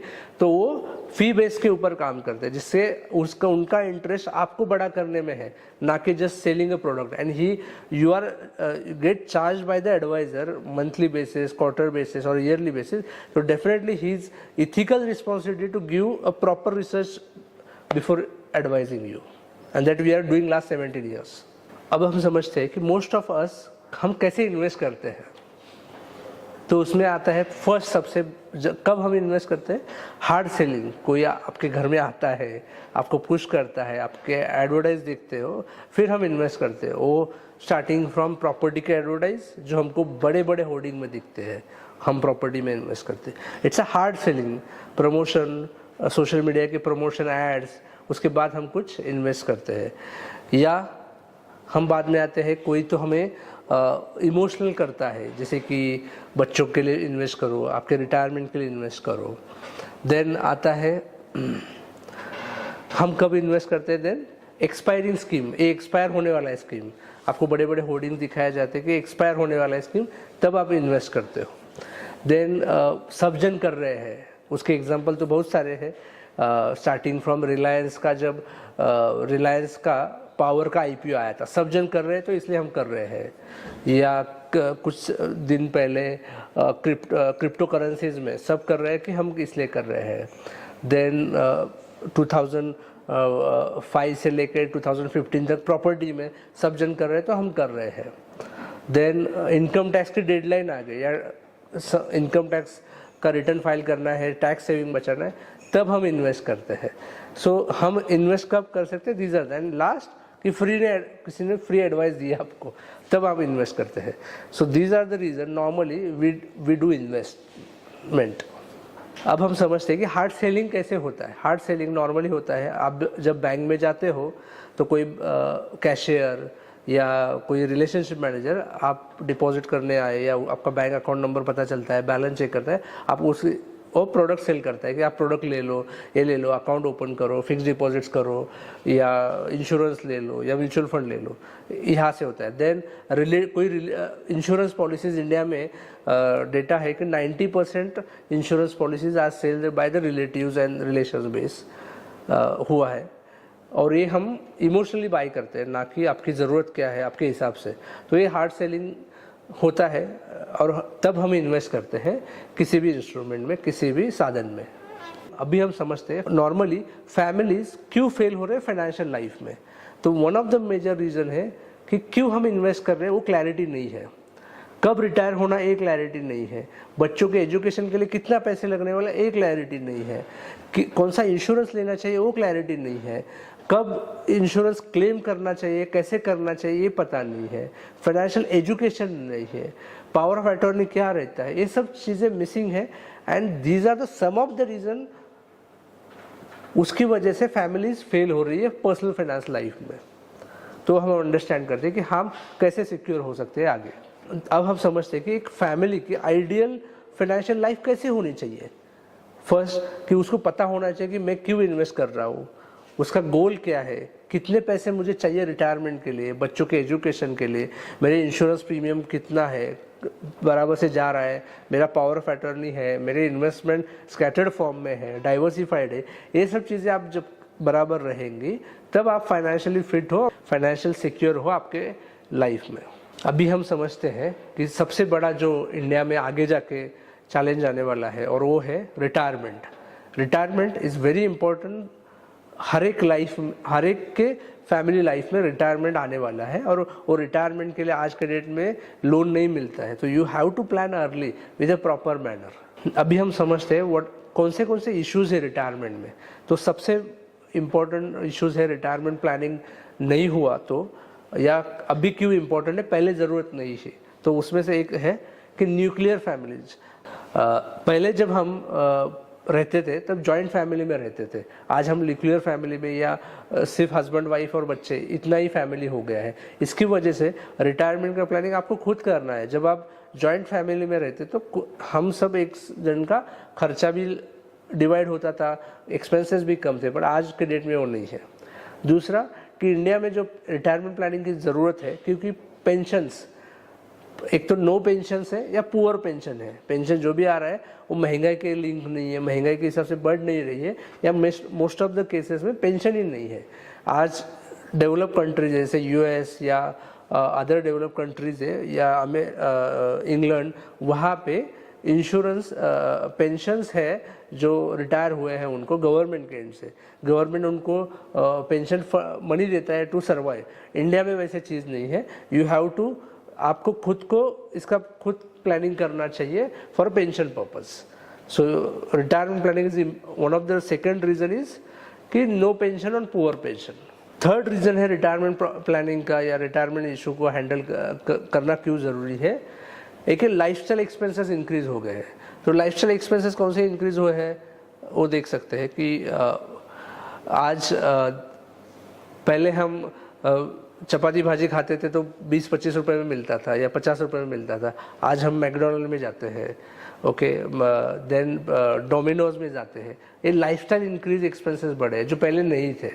Speaker 1: तो वो फी बेस के ऊपर काम करते हैं, जिससे उनका इंटरेस्ट आपको बड़ा करने में है, ना कि just selling a product. And you are get charge by the adviser monthly basis, quarter basis और ईयरली बेसिस। तो definitely he is ethical responsibility to give a proper research before advising you, and that we are doing last 17 years. अब हम समझते हैं कि most of us हम कैसे invest करते हैं। तो उसमें आता है फर्स्ट, सबसे कब हम इन्वेस्ट करते हैं, हार्ड सेलिंग। कोई आपके घर में आता है, आपको पुश करता है, आपके एडवर्टाइज देखते हो, फिर हम इन्वेस्ट करते हैं। वो स्टार्टिंग फ्रॉम प्रॉपर्टी के एडवर्टाइज जो हमको बड़े बड़े होर्डिंग में दिखते हैं, हम प्रॉपर्टी में इन्वेस्ट करते हैं। It's a hard selling. Promotion, social media के प्रमोशन एड्स, उसके बाद हम कुछ इन्वेस्ट करते हैं। या हम बाद में आते हैं, कोई तो हमें इमोशनल करता है, जैसे कि बच्चों के लिए इन्वेस्ट करो, आपके रिटायरमेंट के लिए इन्वेस्ट करो। देन आता है हम कब इन्वेस्ट करते हैं, देन एक्सपायरिंग स्कीम, ये एक्सपायर होने वाला है स्कीम, आपको बड़े बड़े होर्डिंग दिखाया जाते हैं कि एक्सपायर होने वाला है स्कीम, तब आप इन्वेस्ट करते हो। देन सब्जन कर रहे हैं, उसके एग्जांपल तो बहुत सारे हैं। स्टार्टिंग फ्रॉम रिलायंस का, जब रिलायंस का पावर का IPO आया था, सब जन कर रहे हैं तो इसलिए हम कर रहे हैं। या कुछ दिन पहले क्रिप्टो करेंसीज में सब कर रहे हैं कि हम इसलिए कर रहे हैं। देन 2005 से लेकर 2015 तक प्रॉपर्टी में सब जन कर रहे हैं तो हम कर रहे हैं। देन इनकम टैक्स की डेडलाइन आ गई, या इनकम टैक्स का रिटर्न फाइल करना है, टैक्स सेविंग बचाना है, तब हम इन्वेस्ट करते हैं। सो हम इन्वेस्ट कब कर सकते हैं, दीज आर देन लास्ट, कि किसी ने फ्री एडवाइस दिया आपको, तब आप इन्वेस्ट करते हैं। So these are the reason normally we do investment. अब हम समझते हैं कि हार्ड सेलिंग कैसे होता है। हार्ड सेलिंग नॉर्मली होता है, आप जब बैंक में जाते हो तो कोई कैशियर या कोई रिलेशनशिप मैनेजर आप डिपॉजिट करने आए, या आपका बैंक अकाउंट नंबर पता चलता है, बैलेंस चेक करता है, आप उस वो प्रोडक्ट सेल करता है कि आप प्रोडक्ट ले लो, ये ले लो, अकाउंट ओपन करो, फिक्स डिपॉजिट्स करो, या इंश्योरेंस ले लो, या म्यूचुअल फंड ले लो, यहाँ से होता है। देन कोई इंश्योरेंस पॉलिसीज़ इंडिया में डेटा है कि 90% इंश्योरेंस पॉलिसीज़ आज sailed by the relatives and relations base हुआ है, और ये हम इमोशनली बाई करते हैं, ना कि आपकी ज़रूरत क्या है आपके हिसाब से। तो ये हार्ड सेलिंग होता है, और तब हम इन्वेस्ट करते हैं किसी भी इंस्ट्रूमेंट में, किसी भी साधन में। अभी हम समझते हैं नॉर्मली फैमिलीज क्यों फेल हो रहे हैं फाइनेंशियल लाइफ में। तो one of the major reason है कि क्यों हम इन्वेस्ट कर रहे हैं, वो क्लैरिटी नहीं है। कब रिटायर होना, एक क्लैरिटी नहीं है। बच्चों के एजुकेशन के लिए कितना पैसे लगने वाला, एक क्लैरिटी नहीं है। कि कौन सा इंश्योरेंस लेना चाहिए, वो क्लैरिटी नहीं है। कब इंश्योरेंस क्लेम करना चाहिए, कैसे करना चाहिए, ये पता नहीं है। फाइनेंशियल एजुकेशन नहीं है। पावर ऑफ अटॉर्नी क्या रहता है, ये सब चीज़ें मिसिंग है। And these are the some of the reason, उसकी वजह से फैमिलीज फेल हो रही है पर्सनल फाइनेंस लाइफ में। तो हम अंडरस्टैंड करते हैं कि हम कैसे सिक्योर हो सकते हैं आगे। अब हम समझते हैं कि एक फैमिली की आइडियल फाइनेंशियल लाइफ कैसे होनी चाहिए। फर्स्ट, कि उसको पता होना चाहिए कि मैं क्यों इन्वेस्ट कर रहा हूँ, उसका गोल क्या है, कितने पैसे मुझे चाहिए रिटायरमेंट के लिए, बच्चों के एजुकेशन के लिए, मेरे इंश्योरेंस प्रीमियम कितना है, बराबर से जा रहा है, मेरा पावर ऑफ अटॉर्नी है, मेरे इन्वेस्टमेंट स्कैटर्ड फॉर्म में है, डाइवर्सिफाइड है। ये सब चीज़ें आप जब बराबर रहेंगी तब आप फाइनेंशियली फिट हो, फाइनेंशियल सिक्योर हो आपके लाइफ में। अभी हम समझते हैं कि सबसे बड़ा जो इंडिया में आगे जाके चैलेंज आने वाला है, और वो है retirement. Retirement is very important. हर एक के फैमिली लाइफ में रिटायरमेंट आने वाला है, और वो रिटायरमेंट के लिए आज के डेट में लोन नहीं मिलता है। तो you have to plan early with a proper manner. अभी हम समझते हैं कौन से इश्यूज़ है रिटायरमेंट में। तो सबसे इम्पोर्टेंट इश्यूज़ है रिटायरमेंट प्लानिंग नहीं हुआ तो, या अभी क्यों इम्पोर्टेंट है, पहले ज़रूरत नहीं थी। तो उसमें से एक है कि न्यूक्लियर फैमिलीज। पहले जब हम रहते थे तब जॉइंट फैमिली में रहते थे, आज हम न्यूक्लियर फैमिली में या सिर्फ हस्बैंड वाइफ और बच्चे इतना ही फैमिली हो गया है। इसकी वजह से रिटायरमेंट का प्लानिंग आपको खुद करना है। जब आप जॉइंट फैमिली में रहते तो हम सब एक जन का खर्चा भी डिवाइड होता था, एक्सपेंसेस भी कम थे, पर आज के डेट में वो नहीं है। दूसरा कि इंडिया में जो रिटायरमेंट प्लानिंग की ज़रूरत है, क्योंकि पेंशन्स एक तो नो पेंशन है या पुअर पेंशन है, पेंशन जो भी आ रहा है वो महंगाई के लिंक नहीं है, महंगाई के हिसाब से बढ़ नहीं रही है, या मोस्ट ऑफ द केसेस में पेंशन ही नहीं है। आज डेवलप कंट्रीज जैसे यूएस या अदर डेवलप कंट्रीज है या इंग्लैंड, वहाँ पे इंश्योरेंस पेंशन्स है जो रिटायर हुए हैं उनको गवर्नमेंट के एंड से, गवर्नमेंट उनको पेंशन मनी देता है टू सर्वाइव। इंडिया में वैसे चीज़ नहीं है, यू हैव टू, आपको खुद को इसका खुद प्लानिंग करना चाहिए for pension purpose. So retirement planning is one of the second reason is कि नो पेंशन और पुअर पेंशन। थर्ड रीजन है रिटायरमेंट प्लानिंग का या रिटायरमेंट इशू को हैंडल करना क्यों ज़रूरी है। एक लाइफस्टाइल एक्सपेंसेस इंक्रीज हो गए हैं। तो लाइफस्टाइल एक्सपेंसेस कौन से इंक्रीज हुए हैं वो देख सकते हैं कि आज पहले हम चपाती भाजी खाते थे तो 20-25 रुपए में मिलता था या 50 रुपए में मिलता था। आज हम मैकडोनल्ड में जाते हैं, ओके, देन डोमिनोज में जाते हैं। ये लाइफस्टाइल इंक्रीज एक्सपेंसेस बढ़े जो पहले नहीं थे,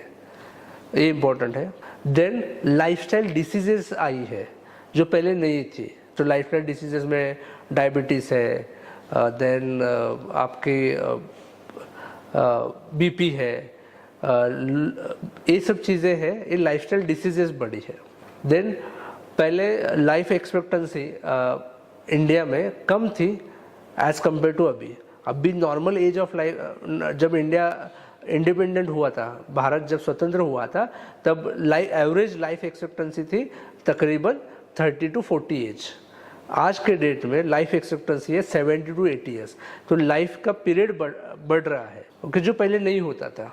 Speaker 1: ये इम्पोर्टेंट है। देन लाइफस्टाइल डिसीजेस आई है जो पहले नहीं थी। तो लाइफस्टाइल डिसीजेस में डायबिटीज़ है, देन आपके बीपी है, ये सब चीज़ें हैं, ये लाइफस्टाइल डिसीजेस बढ़ी है। देन पहले लाइफ एक्सपेक्टेंसी इंडिया में कम थी एज कम्पेयर टू अभी। अभी नॉर्मल एज ऑफ लाइफ, जब इंडिया इंडिपेंडेंट हुआ था, भारत जब स्वतंत्र हुआ था, तब एवरेज लाइफ एक्सपेक्टेंसी थी तकरीबन 30 to 40 एज। आज के डेट में लाइफ एक्सपेक्टेंसी है 70 to 80 ईयर्स। तो लाइफ का पीरियड बढ़ रहा है, ओके, जो पहले नहीं होता था।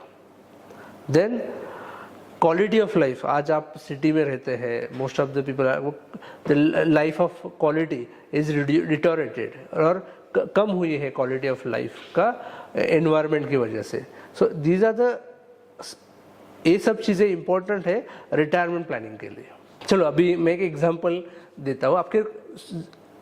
Speaker 1: देन क्वालिटी ऑफ लाइफ, आज आप सिटी में रहते हैं, most of the people, the life of quality is deteriorated और कम हुई है क्वालिटी ऑफ लाइफ का एनवायरनमेंट की वजह से। सो दीज आर द, ये सब चीज़ें इंपॉर्टेंट है रिटायरमेंट प्लानिंग के लिए। चलो अभी मैं एक एग्जांपल देता हूँ आपके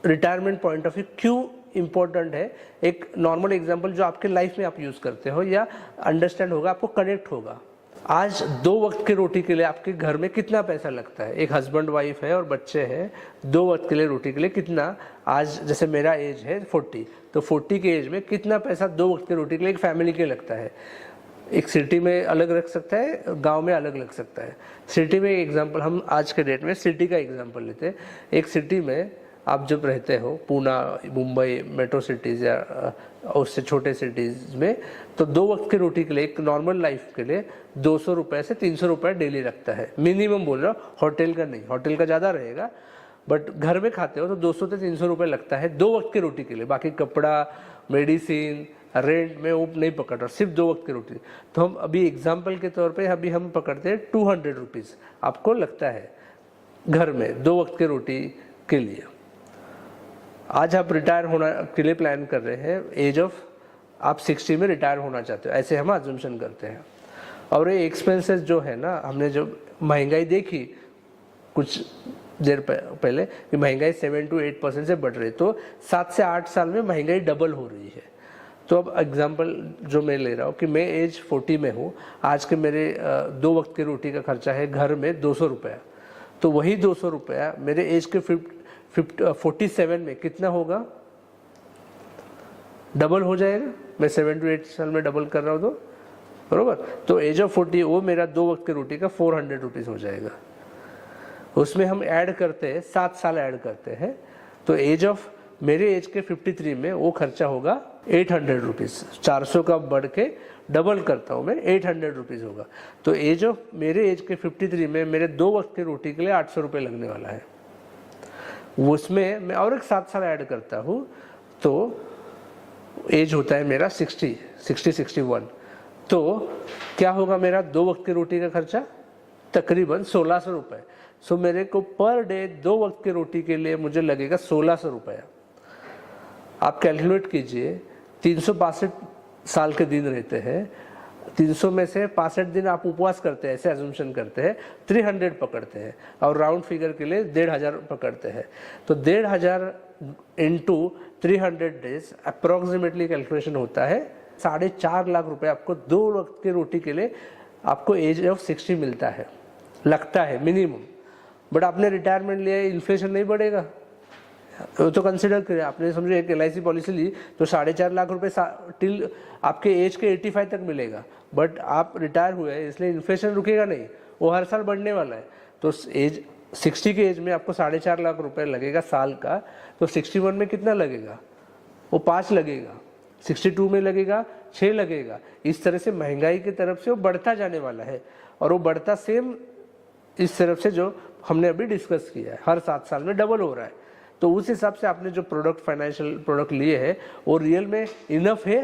Speaker 1: रिटायरमेंट पॉइंट ऑफ व्यू क्यों इम्पोर्टेंट है। एक नॉर्मल एग्जांपल जो आपके लाइफ में आप यूज़ करते हो या अंडरस्टैंड होगा, आपको कनेक्ट होगा। आज 2 वक्त की रोटी के लिए आपके घर में कितना पैसा लगता है? एक हस्बैंड वाइफ है और बच्चे हैं, 2 वक्त के लिए रोटी के लिए कितना, आज जैसे मेरा एज है 40, तो 40 के एज में कितना पैसा 2 वक्त की रोटी के लिए एक फैमिली के लगता है? एक सिटी में अलग रख सकता है, गांव में अलग लग सकता है। सिटी में एग्जांपल, हम आज के डेट में सिटी का एग्जांपल लेते हैं। एक सिटी में आप जब रहते हो, पूना, मुंबई, मेट्रो सिटीज़ या उससे छोटे सिटीज़ में, तो 2 वक्त की रोटी के लिए एक नॉर्मल लाइफ के लिए 200 रुपये से 300 रुपये डेली लगता है, मिनिमम बोल रहा हूँ, होटल का नहीं, होटल का ज़्यादा रहेगा, बट घर में खाते हो तो 200 से 300 रुपये लगता है 2 वक्त की रोटी के लिए। बाकी कपड़ा, मेडिसिन, रेंट में वो नहीं पकड़ रहा, सिर्फ 2 वक्त की रोटी। तो हम अभी एग्जाम्पल के तौर पे अभी हम पकड़ते हैं 200 रुपीज़ आपको लगता है घर में 2 वक्त की रोटी के लिए। आज आप रिटायर होना के लिए प्लान कर रहे हैं, एज ऑफ आप 60 में रिटायर होना चाहते हो, ऐसे हम अजम्पशन करते हैं। और ये एक्सपेंसेस जो है ना, हमने जो महंगाई देखी कुछ देर पहले कि महंगाई 7 to 8% से बढ़ रही है, तो 7 से 8 साल में महंगाई डबल हो रही है। तो अब एग्जांपल जो मैं ले रहा हूँ कि मैं एज 40 में हूँ, आज के मेरे 2 वक्त की रोटी का खर्चा है घर में 200 रुपया, तो वही 200 रुपया मेरे एज के 47 में कितना होगा? डबल हो जाएगा। मैं 7 to 8 साल में डबल कर रहा हूँ तो बरोबर, तो एज ऑफ 40 वो मेरा 2 वक्त की रोटी का 400 रुपीज़ हो जाएगा। उसमें हम ऐड करते हैं 7 साल ऐड करते हैं, तो एज ऑफ मेरे एज के 53 में वो खर्चा होगा 800 रुपीज़। 400 का बढ़ के डबल करता हूँ मैं, 800 रुपीज़ होगा। तो एज ऑफ मेरे एज के 53 में मेरे 2 वक्त की रोटी के लिए 800 रुपये लगने वाला है। उसमें मैं और एक 7 साल ऐड करता हूँ तो एज होता है मेरा 61। तो क्या होगा मेरा 2 वक्त की रोटी का खर्चा? तकरीबन 1600 रुपये। सो मेरे को पर डे 2 वक्त की रोटी के लिए मुझे लगेगा 1600 रुपया। आप कैलकुलेट कीजिए, 365 साल के दिन रहते हैं, 300 में से 65 दिन आप उपवास करते हैं, ऐसे एजम्पशन करते हैं, 300 पकड़ते हैं और राउंड फिगर के लिए 1500 पकड़ते हैं। तो 1500 इंटू 300 डेज अप्रोक्सीमेटली कैलकुलेशन होता है 4.5 लाख रुपए आपको 2 वक्त की रोटी के लिए आपको एज ऑफ 60 मिलता है, लगता है मिनिमम। बट आपने रिटायरमेंट लिया, इन्फ्लेशन नहीं बढ़ेगा, तो कंसिडर करें। आपने समझो एक LIC पॉलिसी ली तो 4.5 लाख रुपए टिल आपके एज के 85 तक मिलेगा, बट आप रिटायर हुए इसलिए इन्फ्लेशन रुकेगा नहीं, वो हर साल बढ़ने वाला है। तो एज 60 के एज में आपको 4.5 लाख रुपए लगेगा साल का, तो 61 में कितना लगेगा? वो 5 लगेगा, 62 में लगेगा, 6 लगेगा। इस तरह से महंगाई की तरफ से वो बढ़ता जाने वाला है, और वो बढ़ता सेम इस तरफ से जो हमने अभी डिस्कस किया है, हर 7 साल में डबल हो रहा है। तो उस हिसाब से आपने जो प्रोडक्ट, फाइनेंशियल प्रोडक्ट लिए हैं वो रियल में इनफ है?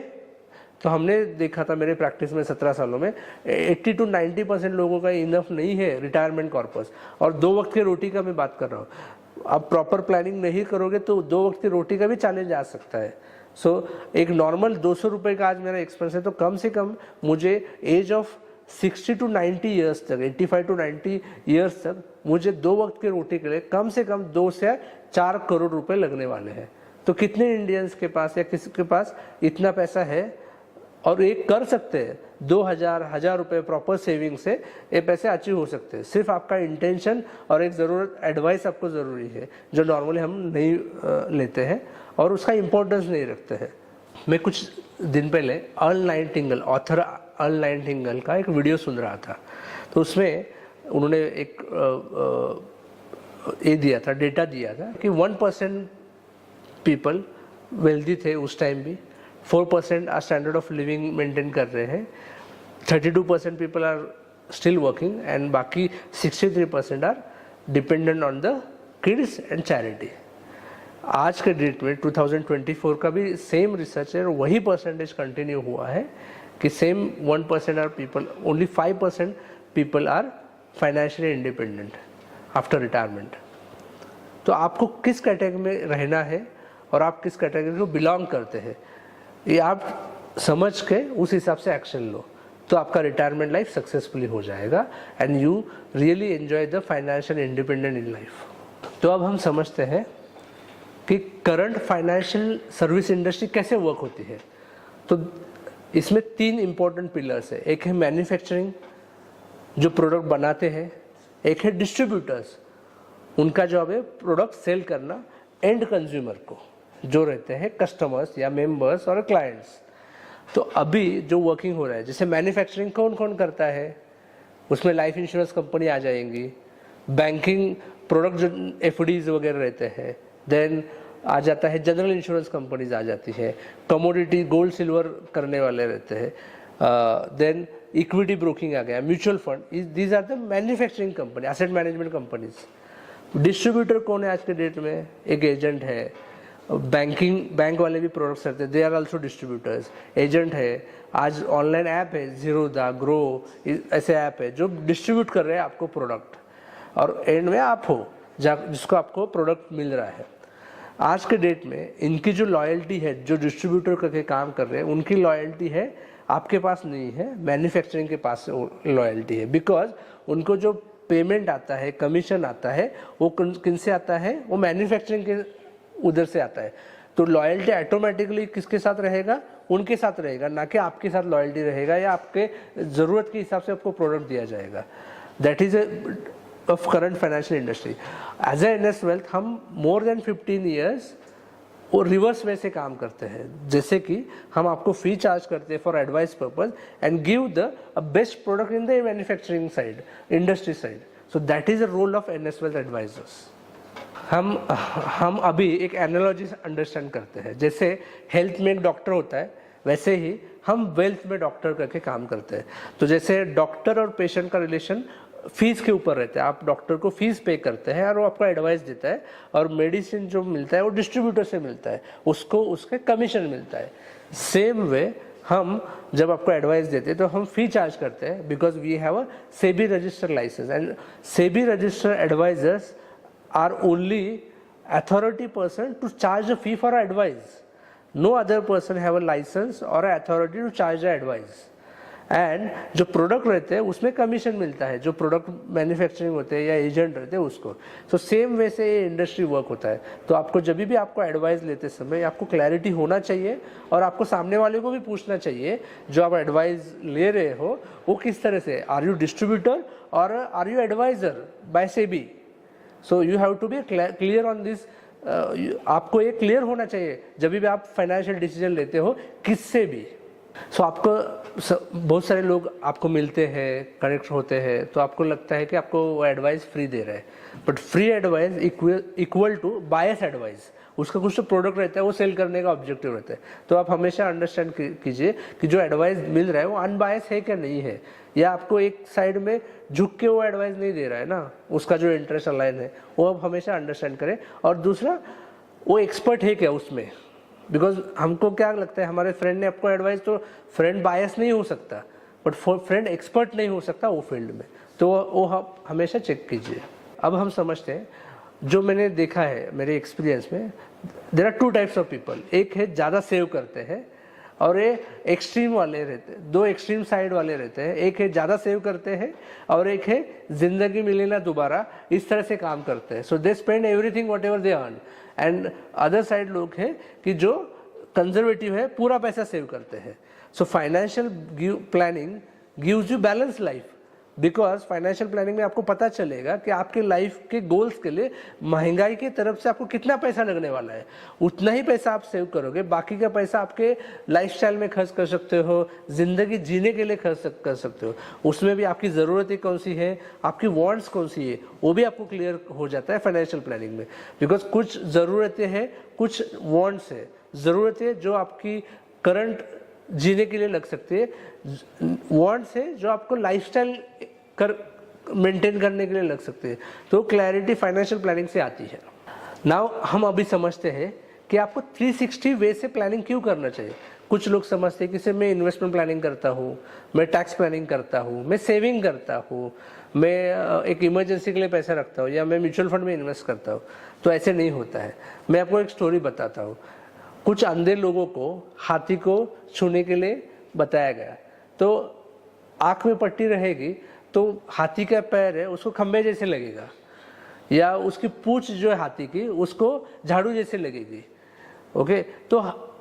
Speaker 1: तो हमने देखा था मेरे प्रैक्टिस में 17 सालों में 80 to 90% लोगों का इनफ नहीं है रिटायरमेंट कॉर्पस। और 2 वक्त की रोटी का मैं बात कर रहा हूँ। आप प्रॉपर प्लानिंग नहीं करोगे तो 2 वक्त की रोटी का भी चैलेंज आ सकता है। सो एक नॉर्मल 200 रुपये का आज मेरा एक्सपेंस है, तो कम से कम मुझे एज ऑफ 60 to 90 ईयर्स तक, 85 to 90 ईयर्स तक मुझे 2 वक्त की रोटी के लिए कम से कम 2 से 4 करोड़ रुपए लगने वाले हैं। तो कितने इंडियंस के पास या किसी के पास इतना पैसा है और ये कर सकते हैं? 1000 रुपए प्रॉपर सेविंग से ये पैसे अचीव हो सकते हैं। सिर्फ आपका इंटेंशन और एक ज़रूरत, एडवाइस आपको ज़रूरी है, जो नॉर्मली हम नहीं लेते हैं और उसका इम्पोर्टेंस नहीं रखते हैं। मैं कुछ दिन पहले earl Nightingale, author earl Nightingale का एक वीडियो सुन रहा था। तो उसमें उन्होंने एक ये दिया था, डेटा दिया था कि 1% पीपल वेल्दी थे उस टाइम भी, 4% are standard of living maintain कर रहे हैं, 32% people are still working and बाकी 63% are dependent on the kids and charity. आज के डेट में 2024 का भी सेम रिसर्च है और वही परसेंटेज कंटिन्यू हुआ है कि same 1% are people, only 5% people are financially independent after retirement. तो आपको किस कैटेगरी में रहना है और आप किस कैटेगरी को बिलोंग करते हैं, ये आप समझ के उस हिसाब से एक्शन लो, तो आपका रिटायरमेंट लाइफ सक्सेसफुली हो जाएगा and you really enjoy the financial independent in life. तो अब हम समझते हैं कि करंट फाइनेंशियल सर्विस इंडस्ट्री कैसे वर्क होती है। तो इसमें 3 इंपॉर्टेंट पिलर्स है। एक है मैन्युफैक्चरिंग, जो प्रोडक्ट बनाते हैं, एक है डिस्ट्रीब्यूटर्स, उनका जॉब है प्रोडक्ट सेल करना एंड कंज्यूमर को, जो रहते हैं कस्टमर्स या मेंबर्स और क्लाइंट्स। तो अभी जो वर्किंग हो रहा है, जैसे मैन्युफैक्चरिंग कौन कौन करता है, उसमें लाइफ इंश्योरेंस कंपनी आ जाएंगी, बैंकिंग प्रोडक्ट जो FDs वगैरह रहते हैं, देन आ जाता है जनरल इंश्योरेंस कंपनीज आ जाती है, कमोडिटी गोल्ड सिल्वर करने वाले रहते हैं, देन इक्विटी ब्रोकिंग आ गया, mutual fund, these are the manufacturing company, asset management companies. Distributor कौन है आज के डेट में? एक एजेंट है। बैंक वाले भी प्रोडक्ट्स करते हैं, they are also distributors. Agent है, आज ऑनलाइन ऐप है जीरोधा, ग्रो, ऐसे ऐप है जो डिस्ट्रीब्यूट कर रहे हैं आपको प्रोडक्ट, और एंड में आप हो जिसको आपको प्रोडक्ट मिल रहा है। आज के डेट में इनकी जो लॉयल्टी है, जो डिस्ट्रीब्यूटर करके काम कर रहे हैं, उनकी लॉयल्टी है आपके पास नहीं है, मैन्युफैक्चरिंग के पास लॉयल्टी है। बिकॉज उनको जो पेमेंट आता है, कमीशन आता है, वो किन से आता है? वो मैन्युफैक्चरिंग के उधर से आता है। तो लॉयल्टी ऑटोमेटिकली किसके साथ रहेगा? उनके साथ रहेगा, ना कि आपके साथ लॉयल्टी रहेगा या आपके ज़रूरत के हिसाब से आपको प्रोडक्ट दिया जाएगा। That is of current financial industry. As a NS wealth हम मोर देन 15 ईयर्स वो रिवर्स वे से काम करते हैं, जैसे कि हम आपको फी चार्ज करते हैं for advice purpose and give the best product in the manufacturing side, industry side. So that is the role of NS wealth advisers. हम अभी एक एनालॉजी अंडरस्टैंड करते हैं, जैसे हेल्थ में एक डॉक्टर होता है, वैसे ही हम वेल्थ में डॉक्टर करके काम करते हैं। तो जैसे डॉक्टर और पेशेंट का रिलेशन फीस के ऊपर रहता है, आप डॉक्टर को फीस पे करते हैं और वो आपको एडवाइस देता है, और मेडिसिन जो मिलता है वो डिस्ट्रीब्यूटर से मिलता है, उसको उसके कमीशन मिलता है। सेम वे हम जब आपको एडवाइस देते हैं तो हम फी चार्ज करते हैं, because we have a SEBI registered license and SEBI registered advisers are only authority person to charge a fee for advice. No other person have a license or a authority to charge the advice. And जो product रहते हैं उसमें commission मिलता है, जो product manufacturing होते हैं या एजेंट रहते हैं उसको। सो सेम वे से ये इंडस्ट्री वर्क होता है। तो आपको जब भी आपको एडवाइस लेते समय आपको क्लैरिटी होना चाहिए और आपको सामने वाले को भी पूछना चाहिए जो आप एडवाइस ले रहे हो वो किस तरह से, आर यू डिस्ट्रीब्यूटर और are you adviser by SEBI. So you have to be clear on this. आपको ये क्लियर होना चाहिए जब भी आप फाइनेंशियल डिसीजन लेते हो किससे भी। सो आपको बहुत सारे लोग आपको मिलते हैं, कनेक्ट होते हैं, तो आपको लगता है कि आपको वो एडवाइस फ्री दे रहा है, but free advice equal to bias advice. उसका कुछ तो प्रोडक्ट रहता है, वो सेल करने का ऑब्जेक्टिव रहता है। तो आप हमेशा अंडरस्टैंड कीजिए कि जो एडवाइस मिल रहा है वो अनबायस है क्या नहीं है, या आपको एक साइड में झुक के वो एडवाइस नहीं दे रहा है ना, उसका जो इंटरेस्ट अलाइन है वो आप हमेशा अंडरस्टैंड करें। और दूसरा, वो एक्सपर्ट है क्या उसमें, बिकॉज हमको क्या लगता है हमारे फ्रेंड ने आपको एडवाइस, तो फ्रेंड बायस नहीं हो सकता बट फ्रेंड एक्सपर्ट नहीं हो सकता वो फील्ड में, तो वो आप हमेशा चेक कीजिए। अब हम समझते हैं, जो मैंने देखा है मेरे एक्सपीरियंस में, there are two types of people. एक है ज़्यादा सेव करते हैं और ये एक्सट्रीम वाले रहते हैं, दो एक्सट्रीम साइड वाले रहते हैं। एक है ज़्यादा सेव करते हैं और एक है जिंदगी मिले ना दोबारा, इस तरह से काम करते हैं। So they spend everything whatever they earn. And other side लोग हैं कि जो कंजर्वेटिव है, पूरा पैसा सेव करते हैं। सो financial planning gives you balance life, because financial planning में आपको पता चलेगा कि आपके लाइफ के गोल्स के लिए महंगाई की तरफ से आपको कितना पैसा लगने वाला है, उतना ही पैसा आप सेव करोगे। बाकी का पैसा आपके लाइफस्टाइल में खर्च कर सकते हो, जिंदगी जीने के लिए खर्च कर सकते हो। उसमें भी आपकी ज़रूरतें कौन सी है, आपकी वांट्स कौन सी है, वो भी आपको क्लियर हो जाता है फाइनेंशियल प्लानिंग में। बिकॉज कुछ ज़रूरतें हैं, कुछ वांट्स है। ज़रूरतें जो आपकी करंट जीने के लिए लग सकती है, वांट्स है जो आपको लाइफस्टाइल मेंटेन करने के लिए लग सकते हैं। तो क्लैरिटी फाइनेंशियल प्लानिंग से आती है। नाउ हम अभी समझते हैं कि आपको 360 वे से प्लानिंग क्यों करना चाहिए। कुछ लोग समझते हैं कि से मैं इन्वेस्टमेंट प्लानिंग करता हूँ, मैं टैक्स प्लानिंग करता हूँ, मैं सेविंग करता हूँ, मैं एक इमरजेंसी के लिए पैसा रखता हूँ, या मैं म्यूचुअल फंड में इन्वेस्ट करता हूँ। तो ऐसे नहीं होता है। मैं आपको एक स्टोरी बताता हूँ। कुछ अंधे लोगों को हाथी को छूने के लिए बताया गया, तो आँख में पट्टी रहेगी तो हाथी का पैर है उसको खंबे जैसे लगेगा, या उसकी पूंछ जो है हाथी की उसको झाड़ू जैसे लगेगी। ओके, तो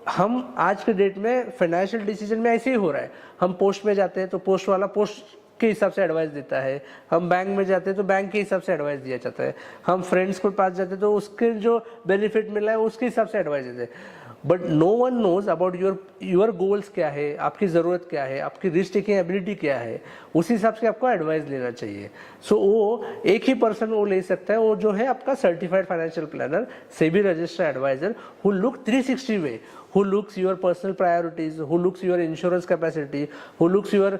Speaker 1: हम आज के डेट में फाइनेंशियल डिसीजन में ऐसे ही हो रहा है। हम पोस्ट में जाते हैं तो पोस्ट वाला पोस्ट के हिसाब से एडवाइस देता है, हम बैंक में जाते हैं तो बैंक के हिसाब से एडवाइस दिया जाता है, हम फ्रेंड्स के पास जाते हैं तो उसके जो बेनिफिट मिला है उसके हिसाब से एडवाइस देते हैं। But no one knows about your goals क्या है, आपकी ज़रूरत क्या है, आपकी रिस्क टेकिंग एबिलिटी क्या है, उस हिसाब से आपको एडवाइस लेना चाहिए। सो वो एक ही पर्सन वो ले सकता है, वो जो है आपका certified financial planner, SEBI registered adviser, who look 360 way, who looks your personal priorities, who looks your insurance capacity, who looks your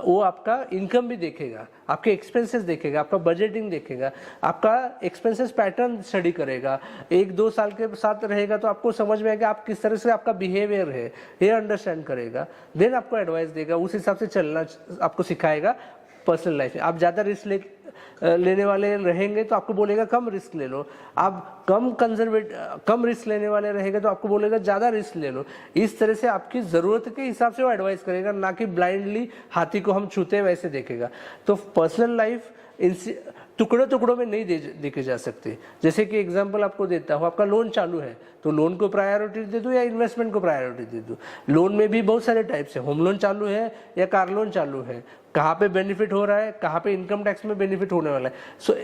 Speaker 1: वो आपका इनकम भी देखेगा, आपके एक्सपेंसेस देखेगा, आपका बजटिंग देखेगा, आपका एक्सपेंसेस पैटर्न स्टडी करेगा। 1-2 साल के साथ रहेगा तो आपको समझ में आएगा आप किस तरह से आपका बिहेवियर है, ये अंडरस्टैंड करेगा, देन आपको एडवाइस देगा, उस हिसाब से चलना आपको सिखाएगा पर्सनल लाइफ में। आप ज़्यादा रिस्क लेने वाले रहेंगे तो आपको बोलेगा कम रिस्क ले लो, आप कम रिस्क लेने वाले रहेंगे तो आपको बोलेगा ज़्यादा रिस्क ले लो। इस तरह से आपकी ज़रूरत के हिसाब से वो एडवाइस करेगा, ना कि ब्लाइंडली हाथी को हम छूते वैसे देखेगा। तो पर्सनल लाइफ टुकड़ों टुकड़ों में नहीं देखे जा सकते। जैसे कि एग्जांपल आपको देता हूँ, आपका लोन चालू है तो लोन को प्रायोरिटी दे दूँ या इन्वेस्टमेंट को प्रायोरिटी दे दूँ। लोन में भी बहुत सारे टाइप्स है, होम लोन चालू है या कार लोन चालू है, कहाँ पे बेनिफिट हो रहा है, कहाँ पे इनकम टैक्स में बेनिफिट होने वाला है। So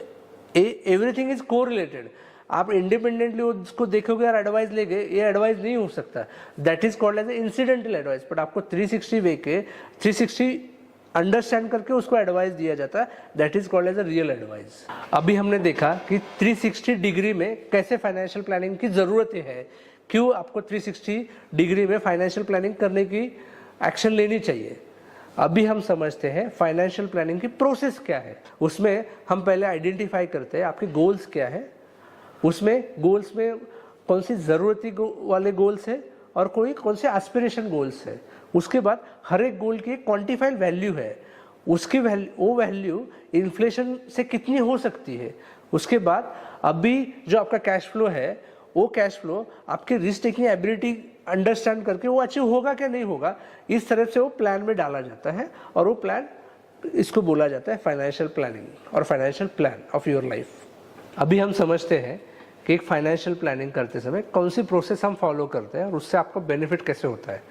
Speaker 1: everything is correlated. आप इंडिपेंडेंटली उसको देखोगे और एडवाइस लेंगे, ये एडवाइस नहीं हो सकता। That is called as incidental advice. But आपको 360 वे के 360 अंडरस्टैंड करके उसको एडवाइस दिया जाता है, that is called as a real advice. अभी हमने देखा कि 360 डिग्री में कैसे फाइनेंशियल प्लानिंग की जरूरत है, क्यों आपको 360 डिग्री में फाइनेंशियल प्लानिंग करने की एक्शन लेनी चाहिए। अभी हम समझते हैं फाइनेंशियल प्लानिंग की प्रोसेस क्या है। उसमें हम पहले आइडेंटिफाई करते हैं आपके गोल्स क्या है, उसमें गोल्स में कौन सी ज़रूरती वाले गोल्स है और कौन से एस्पिरेशन गोल्स है, उसके बाद हर एक गोल की एक क्वांटिफाइड वैल्यू है, उसकी वो वैल्यू इन्फ्लेशन से कितनी हो सकती है। उसके बाद अभी जो आपका कैश फ्लो है, वो कैश फ्लो आपके रिस्क टेकिंग एबिलिटी अंडरस्टैंड करके वो अचीव होगा क्या नहीं होगा, इस तरह से वो प्लान में डाला जाता है। और वो प्लान, इसको बोला जाता है फाइनेंशियल प्लानिंग और financial plan of your life. अभी हम समझते हैं कि एक फाइनेंशियल प्लानिंग करते समय कौन सी प्रोसेस हम फॉलो करते हैं और उससे आपको बेनिफिट कैसे होता है।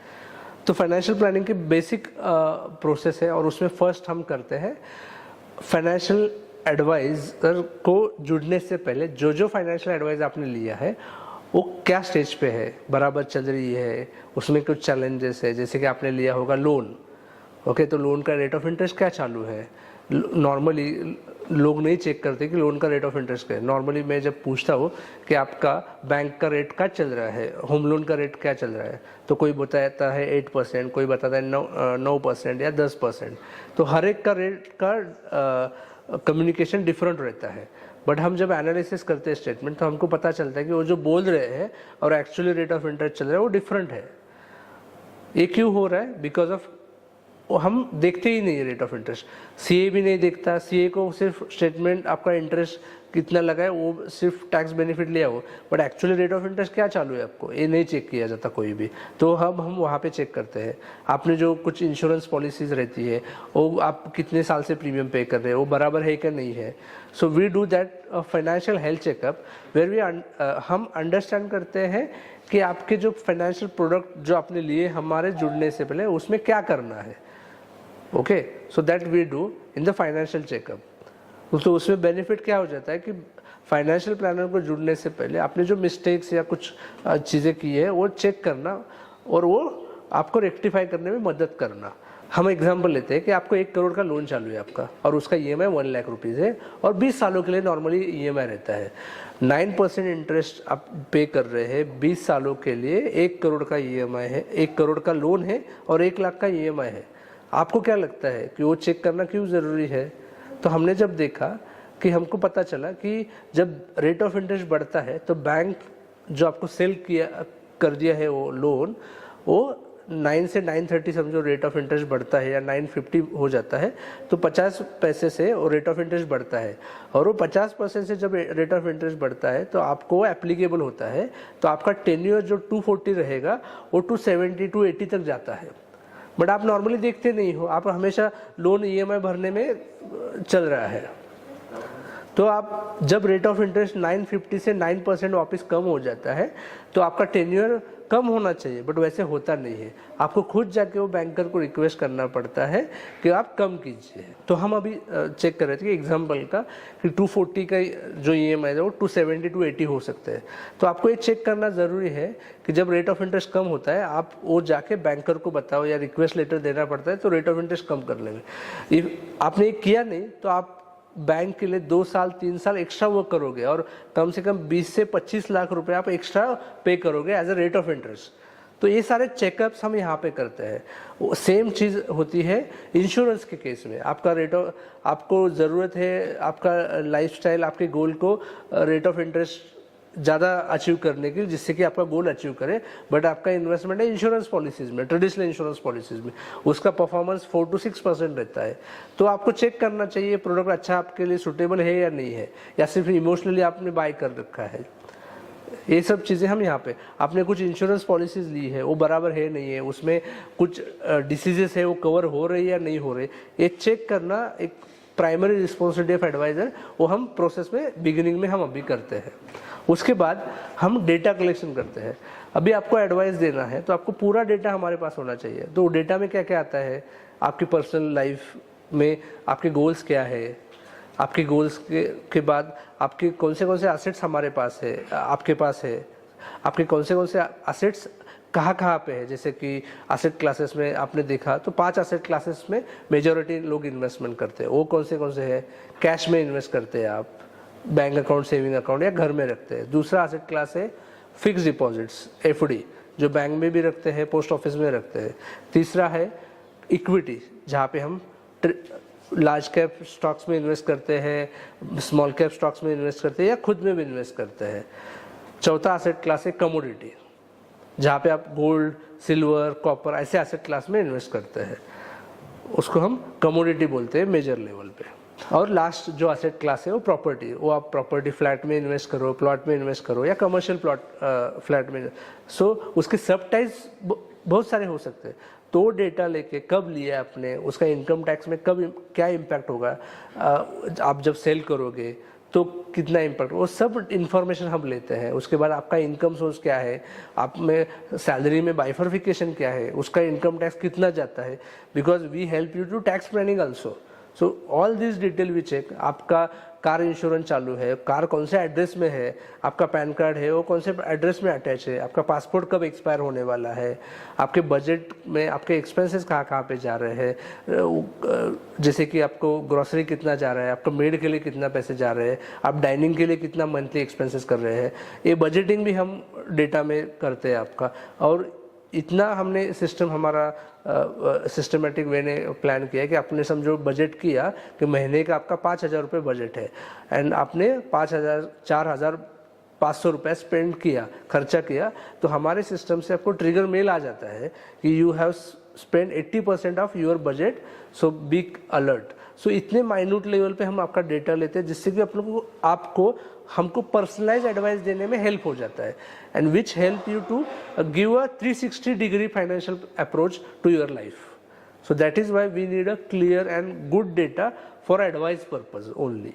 Speaker 1: तो फाइनेंशियल प्लानिंग की बेसिक प्रोसेस है और उसमें फर्स्ट हम करते हैं फाइनेंशियल एडवाइज़र को जुड़ने से पहले जो फाइनेंशियल एडवाइस आपने लिया है वो क्या स्टेज पे है, बराबर चल रही है, उसमें कुछ चैलेंजेस है। जैसे कि आपने लिया होगा लोन, ओके, तो लोन का रेट ऑफ इंटरेस्ट क्या चालू है। नॉर्मली लोग नहीं चेक करते कि लोन का रेट ऑफ इंटरेस्ट क्या है। नॉर्मली मैं जब पूछता हूँ कि आपका बैंक का रेट क्या चल रहा है, होम लोन का रेट क्या चल रहा है, तो कोई बताता है 8%, कोई बताता है 9% या 10%। तो हर एक का रेट का कम्युनिकेशन डिफरेंट रहता है। बट हम जब एनालिसिस करते हैं स्टेटमेंट, तो हमको पता चलता है कि वो जो बोल रहे हैं और एक्चुअली रेट ऑफ इंटरेस्ट चल रहा है वो डिफरेंट है। ये क्यों हो रहा है? बिकॉज ऑफ हम देखते ही नहीं है रेट ऑफ इंटरेस्ट। सीए भी नहीं देखता, सीए को सिर्फ स्टेटमेंट आपका इंटरेस्ट कितना लगा है वो सिर्फ टैक्स बेनिफिट लिया हो, but actually rate of interest क्या चालू है आपको ये नहीं चेक किया जाता कोई भी। तो हम वहाँ पे चेक करते हैं। आपने जो कुछ इंश्योरेंस पॉलिसीज रहती है वो आप कितने साल से प्रीमियम पे कर रहे हो, वो बराबर है क्या नहीं है। So we do that financial health checkup where we हम अंडरस्टैंड करते हैं कि आपके जो फाइनेंशियल प्रोडक्ट जो आपने लिए हमारे जुड़ने से पहले उसमें क्या करना है। Okay, so that we do in the financial checkup. तो उसमें बेनिफिट क्या हो जाता है कि फाइनेंशियल प्लानर को जुड़ने से पहले आपने जो मिस्टेक्स या कुछ चीज़ें की है वो चेक करना और वो आपको रेक्टिफाई करने में मदद करना। हम एग्जांपल लेते हैं कि आपको 1 करोड़ का लोन चालू है आपका और उसका EMI 1 लाख रुपीज़ है और 20 सालों के लिए नॉर्मली EMI रहता है। 9% इंटरेस्ट आप पे कर रहे हैं 20 सालों के लिए, 1 करोड़ का EMI है, 1 करोड़ का लोन है और 1 लाख का EMI है। आपको क्या लगता है कि वो चेक करना क्यों ज़रूरी है? तो हमने जब देखा कि हमको पता चला कि जब रेट ऑफ इंटरेस्ट बढ़ता है तो बैंक जो आपको सेल किया कर दिया है वो लोन, वो 9 से 930 समझो रेट ऑफ इंटरेस्ट बढ़ता है या 950 हो जाता है, तो 50 पैसे से वो रेट ऑफ इंटरेस्ट बढ़ता है। और वो 50% से जब रेट ऑफ इंटरेस्ट बढ़ता है तो आपको एप्लीकेबल होता है। तो आपका टेन्योर जो 240 रहेगा वो 270 280 तक जाता है। बट आप नॉर्मली देखते नहीं हो, आप हमेशा लोन EMI भरने में चल रहा है। तो आप जब रेट ऑफ इंटरेस्ट 950 से 9% वापस कम हो जाता है तो आपका टेन्योर कम होना चाहिए, बट वैसे होता नहीं है। आपको खुद जाके वो बैंकर को रिक्वेस्ट करना पड़ता है कि आप कम कीजिए। तो हम अभी चेक कर रहे थे कि एग्जांपल का कि 240 का जो EMI है वो 270 280 हो सकते हैं। तो आपको ये चेक करना ज़रूरी है कि जब रेट ऑफ इंटरेस्ट कम होता है आप वो जाके बैंकर को बताओ या रिक्वेस्ट लेटर देना पड़ता है तो रेट ऑफ इंटरेस्ट कम कर लेंगे। आपने ये किया नहीं तो आप बैंक के लिए 2 साल 3 साल एक्स्ट्रा वर्क करोगे और कम से कम 20 से 25 लाख रुपए आप एक्स्ट्रा पे करोगे as a rate of interest. तो ये सारे चेकअप्स हम यहाँ पे करते हैं। सेम चीज़ होती है इंश्योरेंस के केस में। आपका आपको ज़रूरत है आपका लाइफस्टाइल आपके गोल को रेट ऑफ इंटरेस्ट ज़्यादा अचीव करने की, जिससे कि आपका गोल अचीव करे, बट आपका इन्वेस्टमेंट है इंश्योरेंस पॉलिसीज़ में, ट्रेडिशनल इंश्योरेंस पॉलिसीज़ में, उसका परफॉर्मेंस 4 to 6% रहता है। तो आपको चेक करना चाहिए प्रोडक्ट अच्छा आपके लिए सूटेबल है या नहीं है, या सिर्फ इमोशनली आपने बाय कर रखा है। ये सब चीज़ें हम यहाँ पे, आपने कुछ इंश्योरेंस पॉलिसीज़ ली है वो बराबर है नहीं है, उसमें कुछ डिसीजेस है वो कवर हो रही है या नहीं हो रही, ये चेक करना एक प्राइमरी रिस्पॉन्सिबिलिटी ऑफ एडवाइज़र, वो हम प्रोसेस में बिगिनिंग में हम अभी करते हैं। उसके बाद हम डेटा कलेक्शन करते हैं। अभी आपको एडवाइस देना है तो आपको पूरा डेटा हमारे पास होना चाहिए। तो डेटा में क्या क्या आता है, आपकी पर्सनल लाइफ में आपके गोल्स क्या है, आपके गोल्स के बाद आपके कौन से एसेट्स हमारे पास है, आपके पास है, आपके कौन से एसेट्स कहाँ पे है। जैसे कि एसेट क्लासेस में आपने देखा तो 5 एसेट क्लासेस में मेजॉरिटी लोग इन्वेस्टमेंट करते हैं। वो कौन से है, कैश में इन्वेस्ट करते हैं आप, बैंक अकाउंट, सेविंग अकाउंट या घर में रखते हैं। दूसरा एसेट क्लास है फिक्स डिपॉजिट्स, FD, जो बैंक में भी रखते हैं, पोस्ट ऑफिस में रखते हैं। तीसरा है इक्विटी, जहाँ पे हम लार्ज कैप स्टॉक्स में इन्वेस्ट करते हैं, स्मॉल कैप स्टॉक्स में इन्वेस्ट करते हैं या खुद में भी इन्वेस्ट करते हैं। चौथा एसेट क्लास है कमोडिटी, जहाँ पे आप गोल्ड, सिल्वर, कॉपर ऐसे एसेट क्लास में इन्वेस्ट करते हैं, उसको हम कमोडिटी बोलते हैं मेजर लेवल पे। और लास्ट जो एसेट क्लास है वो प्रॉपर्टी, वो आप प्रॉपर्टी फ्लैट में इन्वेस्ट करो, प्लॉट में इन्वेस्ट करो या कमर्शियल प्लॉट फ्लैट में। सो उसके सब टाइप्स बहुत सारे हो सकते हैं। तो डेटा लेके कब लिया आपने, उसका इनकम टैक्स में कब क्या इम्पैक्ट होगा, आप जब सेल करोगे तो कितना इम्पैक्ट, वो सब इन्फॉर्मेशन हम लेते हैं। उसके बाद आपका इनकम सोर्स क्या है, आप में सैलरी में बाइफर्फिकेशन क्या है, उसका इनकम टैक्स कितना जाता है, because we help you to tax planning also. So all this detail we check. आपका कार इंश्योरेंस चालू है, कार कौन से एड्रेस में है, आपका पैन कार्ड है वो कौन से एड्रेस में अटैच है, आपका पासपोर्ट कब एक्सपायर होने वाला है, आपके बजट में आपके एक्सपेंसेस कहाँ कहाँ पे जा रहे हैं, जैसे कि आपको ग्रोसरी कितना जा रहा है, आपका मेड के लिए कितना पैसे जा रहे हैं, आप डाइनिंग के लिए कितना मंथली एक्सपेंसेस कर रहे हैं, ये बजटिंग भी हम डेटा में करते हैं आपका। और इतना हमने सिस्टम हमारा सिस्टमेटिक वे ने प्लान किया कि आपने समझो बजट किया कि महीने का आपका 5,000 रुपये बजट है एंड आपने 4,500 रुपये स्पेंड किया, खर्चा किया, तो हमारे सिस्टम से आपको ट्रिगर मेल आ जाता है कि you have spend 80% of your budget, so be alert. So इतने माइन्यूट लेवल पे हम आपका डेटा लेते हैं जिससे कि आपको हमको पर्सनलाइज एडवाइस देने में हेल्प हो जाता है, and which help you to give a 360 degree financial approach to your life. So that is why we need a clear and good data for advice purpose only,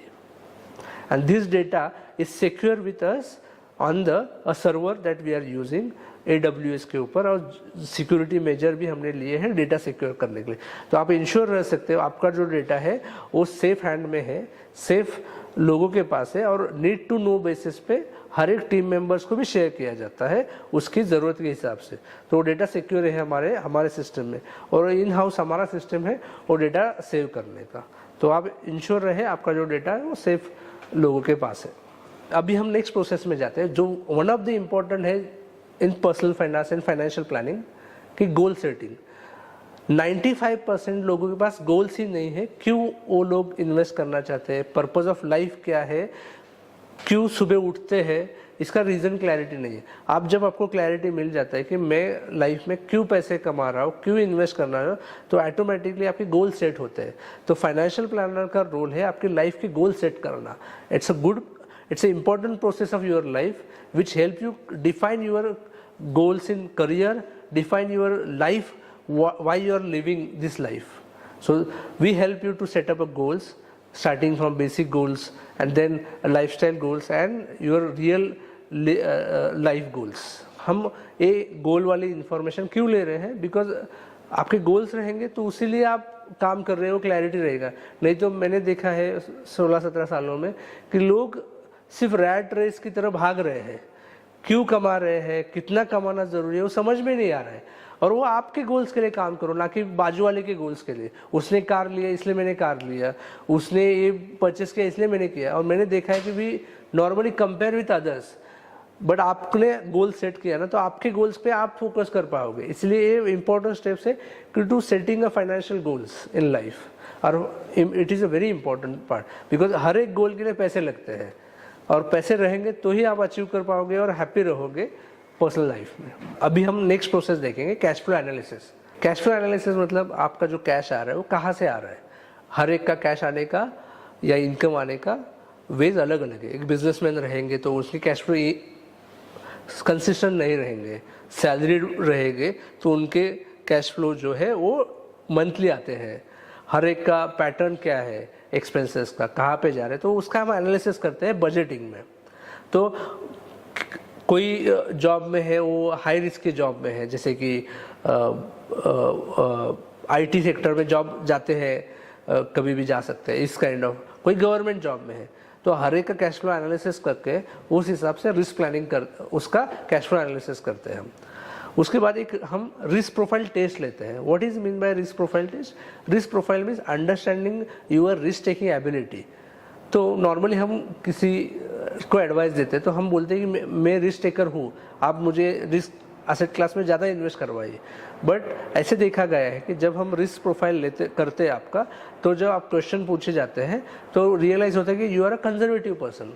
Speaker 1: and this data is secure with us on the server that we are using AWS के ऊपर, और security measure भी हमने लिए हैं data secure करने के लिए। तो आप इंश्योर रह सकते हो आपका जो डेटा है वो सेफ हैंड में है, सेफ लोगों के पास है, और नीड टू नो बेसिस पे हर एक टीम मेंबर्स को भी शेयर किया जाता है उसकी ज़रूरत के हिसाब से। तो डेटा सिक्योर है हमारे सिस्टम में, और इन हाउस हमारा सिस्टम है वो डेटा सेव करने का। तो आप इंश्योर रहे आपका जो डेटा है वो सेफ लोगों के पास है। अभी हम नेक्स्ट प्रोसेस में जाते हैं जो वन ऑफ द इम्पोर्टेंट है in personal finance and financial planning की गोल सेटिंग। 95% लोगों के पास गोल्स ही नहीं है। क्यों वो लोग इन्वेस्ट करना चाहते हैं, पर्पस ऑफ लाइफ क्या है, क्यों सुबह उठते हैं, इसका रीज़न क्लैरिटी नहीं है। आप जब आपको क्लैरिटी मिल जाता है कि मैं लाइफ में क्यों पैसे कमा रहा हूँ, क्यों इन्वेस्ट कर रहा हूँ, तो ऑटोमेटिकली आपके गोल सेट होते हैं। तो फाइनेंशियल प्लानर का रोल है आपकी लाइफ के गोल सेट करना। it's an important process of your life which help you define your goals in career, define your life, why you are living this life. So we help you to set up a goals, starting from basic goals and then lifestyle goals and your real life goals. हम ये गोल वाली information क्यों ले रहे हैं? Because आपके goals रहेंगे तो उसीलिए आप काम कर रहे हो, क्लैरिटी रहेगा। नहीं तो मैंने देखा है 16-17 सालों में कि लोग सिर्फ रैट रेस की तरह भाग रहे हैं। क्यों कमा रहे हैं, कितना कमाना जरूरी है, वो समझ में नहीं आ रहा है। और वो आपके गोल्स के लिए काम करो, ना कि बाजू वाले के गोल्स के लिए। उसने कार लिया इसलिए मैंने कार लिया, उसने ये परचेस किया इसलिए मैंने किया। और मैंने देखा है कि भी normally compare with others, but आपने गोल सेट किया ना तो आपके गोल्स पे आप फोकस कर पाओगे। इसलिए ये इंपॉर्टेंट स्टेप्स है कि to setting a financial goals in life. और it is a very important part, because हर एक गोल के लिए पैसे लगते हैं और पैसे रहेंगे तो ही आप अचीव कर पाओगे और हैप्पी रहोगे पर्सनल लाइफ में। अभी हम नेक्स्ट प्रोसेस देखेंगे, cash flow analysis. Cash flow analysis मतलब आपका जो कैश आ रहा है वो कहाँ से आ रहा है। हर एक का कैश आने का या इनकम आने का वेज अलग अलग है। एक बिजनेसमैन रहेंगे तो उसकी कैश फ्लो कंसिस्टेंट नहीं रहेंगे, सैलरी रहेंगे तो उनके कैश फ्लो जो है वो मंथली आते हैं। हर एक का पैटर्न क्या है, एक्सपेंसेस का कहाँ पे जा रहे हैं, तो उसका हम एनालिसिस करते हैं बजटिंग में। तो कोई जॉब में है वो हाई रिस्क की जॉब में है, जैसे कि IT सेक्टर में जॉब जाते हैं, कभी भी जा सकते हैं, इस काइंड ऑफ। कोई गवर्नमेंट जॉब में है तो हर एक का कैश फ्लो एनालिसिस करके उस हिसाब से रिस्क प्लानिंग उसका कैश फ्लो एनालिसिस करते हैं हम। उसके बाद एक हम रिस्क प्रोफाइल टेस्ट लेते हैं। What is mean by risk profile test? Risk profile means understanding your risk taking ability. तो नॉर्मली हम किसी को एडवाइस देते हैं तो हम बोलते हैं कि मैं रिस्क टेकर हूँ, आप मुझे रिस्क एसेट क्लास में ज़्यादा इन्वेस्ट करवाइए। बट ऐसे देखा गया है कि जब हम रिस्क प्रोफाइल करते हैं आपका, तो जब आप क्वेश्चन पूछे जाते हैं तो रियलाइज होता है कि you are a conservative person.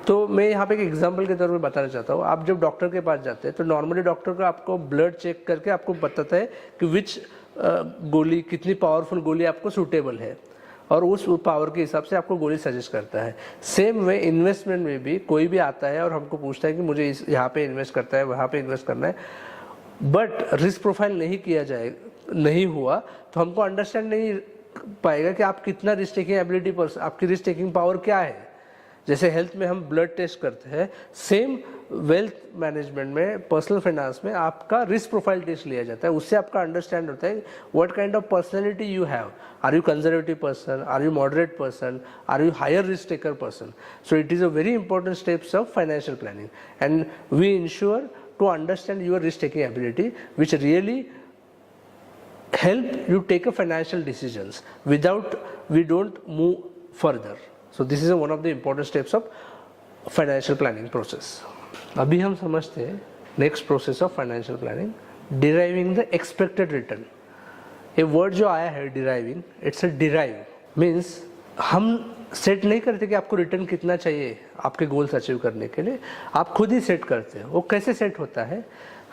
Speaker 1: तो मैं यहाँ पे एक एग्जांपल के तौर पे बताना चाहता हूँ। आप जब डॉक्टर के पास जाते हैं तो नॉर्मली डॉक्टर को आपको ब्लड चेक करके आपको बताता है कि विच गोली, कितनी पावरफुल गोली आपको सूटेबल है, और उस पावर के हिसाब से आपको गोली सजेस्ट करता है। सेम वे इन्वेस्टमेंट में भी कोई भी आता है और हमको पूछता है कि मुझे यहाँ पे इन्वेस्ट करता है, वहाँ पे इन्वेस्ट करना है, बट रिस्क प्रोफाइल नहीं हुआ तो हमको अंडरस्टैंड नहीं पाएगा कि आप कितना रिस्क टेकिंग एबिलिटी पर, आपकी रिस्क टेकिंग पावर क्या है। जैसे हेल्थ में हम ब्लड टेस्ट करते हैं, सेम वेल्थ मैनेजमेंट में, पर्सनल फाइनेंस में आपका रिस्क प्रोफाइल टेस्ट लिया जाता है। उससे आपका अंडरस्टैंड होता है what kind of personality you have, are you conservative person, are you moderate person, are you higher risk taker person. So it is a very important steps of financial planning and we ensure to understand your risk taking ability which really help you take a financial decisions without we don't move further. So this is one of the important steps of financial planning process. अभी हम समझते हैं next process of financial planning, deriving the expected return. ये word जो आया है deriving, it's a derive means हम set नहीं करते कि आपको रिटर्न कितना चाहिए आपके गोल्स अचीव करने के लिए, आप खुद ही सेट करते हैं। वो कैसे सेट होता है,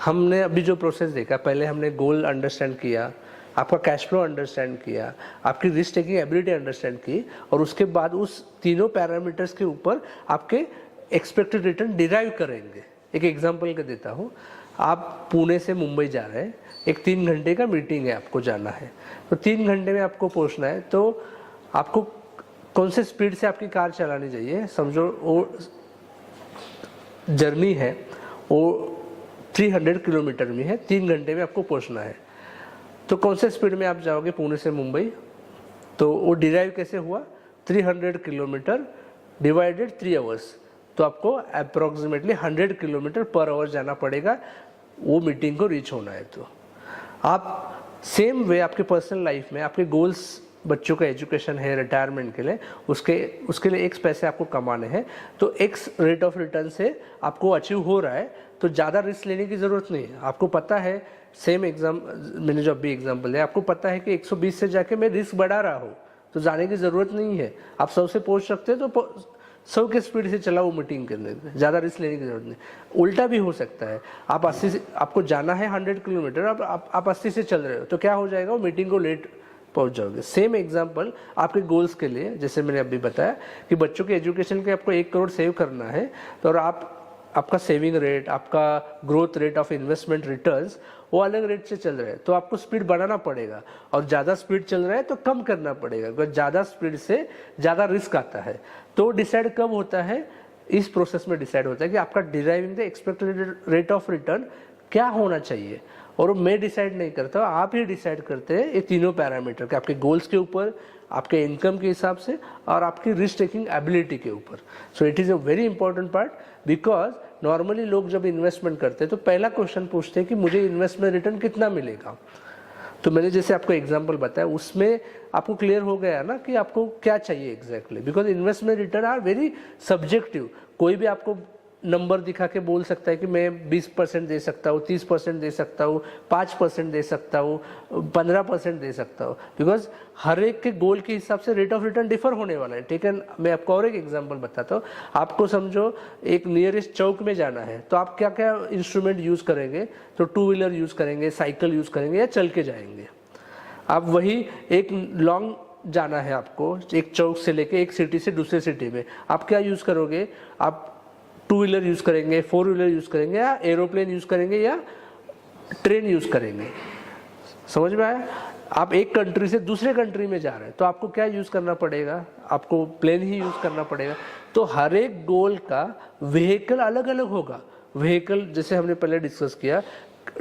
Speaker 1: हमने अभी जो प्रोसेस देखा, पहले हमने गोल अंडरस्टैंड किया, आपका कैश फ्लो अंडरस्टैंड किया, आपकी रिस्क टेकिंग एबिलिटी अंडरस्टैंड की, और उसके बाद उस तीनों पैरामीटर्स के ऊपर आपके एक्सपेक्टेड रिटर्न डिराइव करेंगे। एक एग्जांपल का देता हूँ, आप पुणे से मुंबई जा रहे हैं, एक 3 घंटे का मीटिंग है, आपको जाना है, तो 3 घंटे में आपको पहुँचना है, तो आपको कौन से स्पीड से आपकी कार चलानी चाहिए। समझो वो जर्नी है वो 300 किलोमीटर में है, 3 घंटे में आपको पहुंचना है, तो कौन से स्पीड में आप जाओगे पुणे से मुंबई। तो वो डिराइव कैसे हुआ, 300 किलोमीटर डिवाइडेड 3 आवर्स, तो आपको अप्रोक्सीमेटली 100 किलोमीटर पर आवर जाना पड़ेगा वो मीटिंग को रीच होना है। तो आप सेम वे आपके पर्सनल लाइफ में आपके गोल्स, बच्चों का एजुकेशन है, रिटायरमेंट के लिए, उसके लिए x पैसे आपको कमाने हैं, तो x रेट ऑफ रिटर्न से आपको अचीव हो रहा है, तो ज़्यादा रिस्क लेने की ज़रूरत नहीं है। आपको पता है, सेम मैंने जो अभी एग्जाम्पल दिया, आपको पता है कि 120 से जाके मैं रिस्क बढ़ा रहा हूँ, तो जाने की ज़रूरत नहीं है। आप 100 से पहुँच सकते हैं तो 100 के स्पीड से चलाओ मीटिंग करने, ज़्यादा रिस्क लेने की ज़रूरत नहीं। उल्टा भी हो सकता है, आप 80 से, आपको जाना है 100 किलोमीटर, आप 80 से चल रहे हो, तो क्या हो जाएगा, वो मीटिंग को लेट पहुंच जाओगे। सेम एग्जांपल आपके गोल्स के लिए, जैसे मैंने अभी बताया कि बच्चों के एजुकेशन के आपको 1 करोड़ सेव करना है, तो और आपका सेविंग रेट, आपका growth rate of investment returns वो अलग रेट से चल रहे हैं, तो आपको स्पीड बढ़ाना पड़ेगा, और ज़्यादा स्पीड चल रहा है तो कम करना पड़ेगा, क्योंकि ज़्यादा स्पीड से ज़्यादा रिस्क आता है। तो डिसाइड कब होता है, इस प्रोसेस में डिसाइड होता है कि आपका deriving the expected rate of return क्या होना चाहिए, और मैं डिसाइड नहीं करता, आप ही डिसाइड करते हैं ये तीनों पैरामीटर के, आपके गोल्स के ऊपर, आपके इनकम के हिसाब से, और आपकी रिस्क टेकिंग एबिलिटी के ऊपर। सो it is a very important part, because normally लोग जब इन्वेस्टमेंट करते हैं तो पहला क्वेश्चन पूछते हैं कि मुझे इन्वेस्टमेंट रिटर्न कितना मिलेगा। तो मैंने जैसे आपको एग्जांपल बताया, उसमें आपको क्लियर हो गया ना कि आपको क्या चाहिए exactly, because investment return are very subjective. कोई भी आपको नंबर दिखा के बोल सकता है कि मैं 20% दे सकता हूँ, 30% दे सकता हूँ, 5% दे सकता हूँ, 15% दे सकता हूँ, बिकॉज हर एक के गोल के हिसाब से रेट ऑफ रिटर्न डिफर होने वाला है। ठीक है, मैं आपको और एक एग्जांपल बताता हूँ। आपको समझो एक नियरेस्ट चौक में जाना है, तो आप क्या क्या इंस्ट्रूमेंट यूज़ करेंगे, तो 2 व्हीलर यूज़ करेंगे, साइकिल यूज़ करेंगे, या चल के जाएंगे। आप वही एक लॉन्ग जाना है आपको, एक चौक से लेके एक सिटी से दूसरे सिटी में, आप क्या यूज़ करोगे, आप 2 व्हीलर यूज़ करेंगे, 4 व्हीलर यूज़ करेंगे, या एरोप्लेन यूज़ करेंगे, या ट्रेन यूज़ करेंगे। समझ में आया? आप एक कंट्री से दूसरे कंट्री में जा रहे हैं, तो आपको क्या यूज़ करना पड़ेगा, आपको प्लेन ही यूज़ करना पड़ेगा। तो हर एक गोल का व्हीकल अलग अलग होगा। व्हीकल जैसे हमने पहले डिस्कस किया,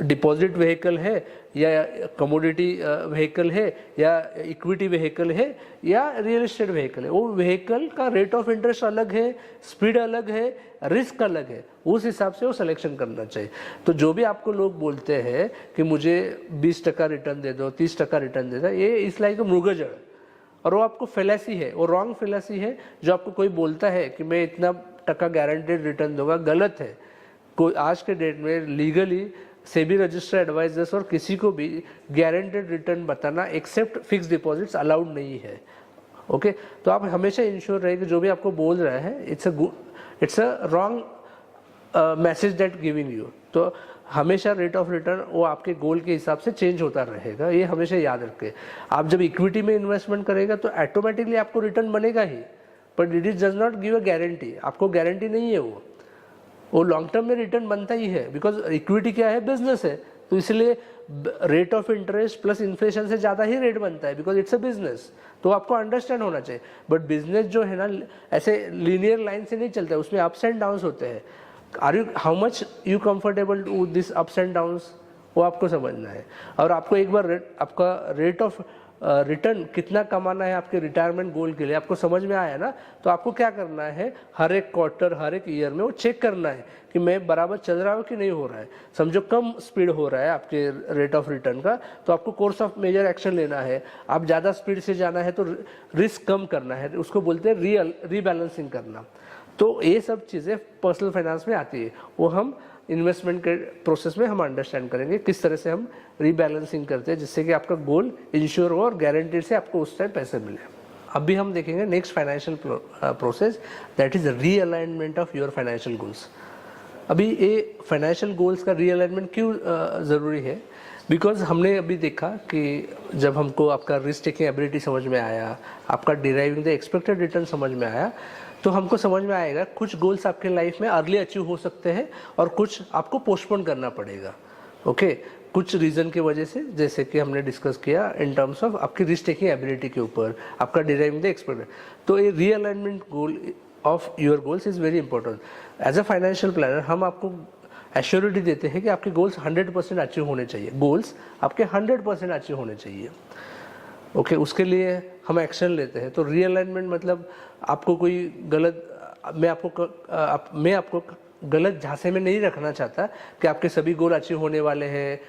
Speaker 1: डिपॉजिट व्हीकल है, या कमोडिटी व्हीकल है, या इक्विटी व्हीकल है, या रियल एस्टेट व्हीकल है, वो व्हीकल का रेट ऑफ इंटरेस्ट अलग है, स्पीड अलग है, रिस्क अलग है, उस हिसाब से वो सिलेक्शन करना चाहिए। तो जो भी आपको लोग बोलते हैं कि मुझे 20% रिटर्न दे दो, 30% रिटर्न दे दो, ये इस लाइक मृगजड़, और वो आपको फेलेसी है, वो रॉन्ग फेलेसी है। जो आपको कोई बोलता है कि मैं इतना टका गारंटेड रिटर्न दूंगा, गलत है। कोई आज के डेट में लीगली सेबी रजिस्टर्ड एडवाइजर्स और किसी को भी गारंटेड रिटर्न बताना एक्सेप्ट फिक्स डिपॉजिट्स अलाउड नहीं है। ओके, तो आप हमेशा इंश्योर रहे कि जो भी आपको बोल रहा है it's a wrong message that giving you. तो हमेशा रेट ऑफ रिटर्न वो आपके गोल के हिसाब से चेंज होता रहेगा, ये हमेशा याद रखें। आप जब इक्विटी में इन्वेस्टमेंट करेगा तो ऑटोमेटिकली आपको रिटर्न बनेगा ही, but it is does not give a guarantee, आपको गारंटी नहीं है वो लॉन्ग टर्म में रिटर्न बनता ही है, बिकॉज इक्विटी क्या है, बिजनेस है, तो इसलिए rate of interest plus inflation से ज़्यादा ही रेट बनता है, बिकॉज इट्स अ बिजनेस। तो आपको अंडरस्टैंड होना चाहिए। बट बिजनेस जो है ना ऐसे लीनियर लाइन से नहीं चलता है, उसमें अप्स एंड डाउन्स होते हैं। How much you comfortable to this ups and downs, वो आपको समझना है। और आपको एक बार आपका रेट ऑफ रिटर्न कितना कमाना है आपके रिटायरमेंट गोल के लिए आपको समझ में आया ना, तो आपको क्या करना है, हर एक क्वार्टर हर एक ईयर में वो चेक करना है कि मैं बराबर चल रहा हूँ कि नहीं हो रहा है। समझो कम स्पीड हो रहा है आपके रेट ऑफ रिटर्न का, तो आपको कोर्स ऑफ मेजर एक्शन लेना है। आप ज़्यादा स्पीड से जाना है तो रिस्क कम करना है, उसको बोलते हैं रीबैलेंसिंग करना। तो ये सब चीज़ें पर्सनल फाइनेंस में आती है, वो हम इन्वेस्टमेंट के प्रोसेस में हम अंडरस्टैंड करेंगे किस तरह से हम रीबैलेंसिंग करते हैं, जिससे कि आपका गोल इंश्योर हो और गारंटीड से आपको उस टाइम पैसे मिले। अभी हम देखेंगे next financial process, that is realignment of your financial goals. अभी ये फाइनेंशियल गोल्स का रीअलाइनमेंट क्यों ज़रूरी है, बिकॉज हमने अभी देखा कि जब हमको आपका रिस्क टेकिंग एबिलिटी समझ में आया, आपका डिराइविंग द एक्सपेक्टेड रिटर्न समझ में आया, तो हमको समझ में आएगा कुछ गोल्स आपके लाइफ में अर्ली अचीव हो सकते हैं और कुछ आपको पोस्टपोन करना पड़ेगा। ओके कुछ रीज़न की वजह से, जैसे कि हमने डिस्कस किया इन टर्म्स ऑफ आपकी रिस्क टेकिंग एबिलिटी के ऊपर, आपका डिराइविंग द एक्सपेक्टेड। तो ये realignment goal of your goals is very important. As a financial planner हम आपको एश्योरिटी देते हैं कि आपके गोल्स 100% अचीव होने चाहिए, गोल्स आपके 100% अचीव होने चाहिए। ओके उसके लिए हम एक्शन लेते हैं। तो रीअलाइनमेंट मतलब आपको कोई गलत, मैं आपको गलत झांसे में नहीं रखना चाहता कि आपके सभी गोल अचीव होने वाले हैं,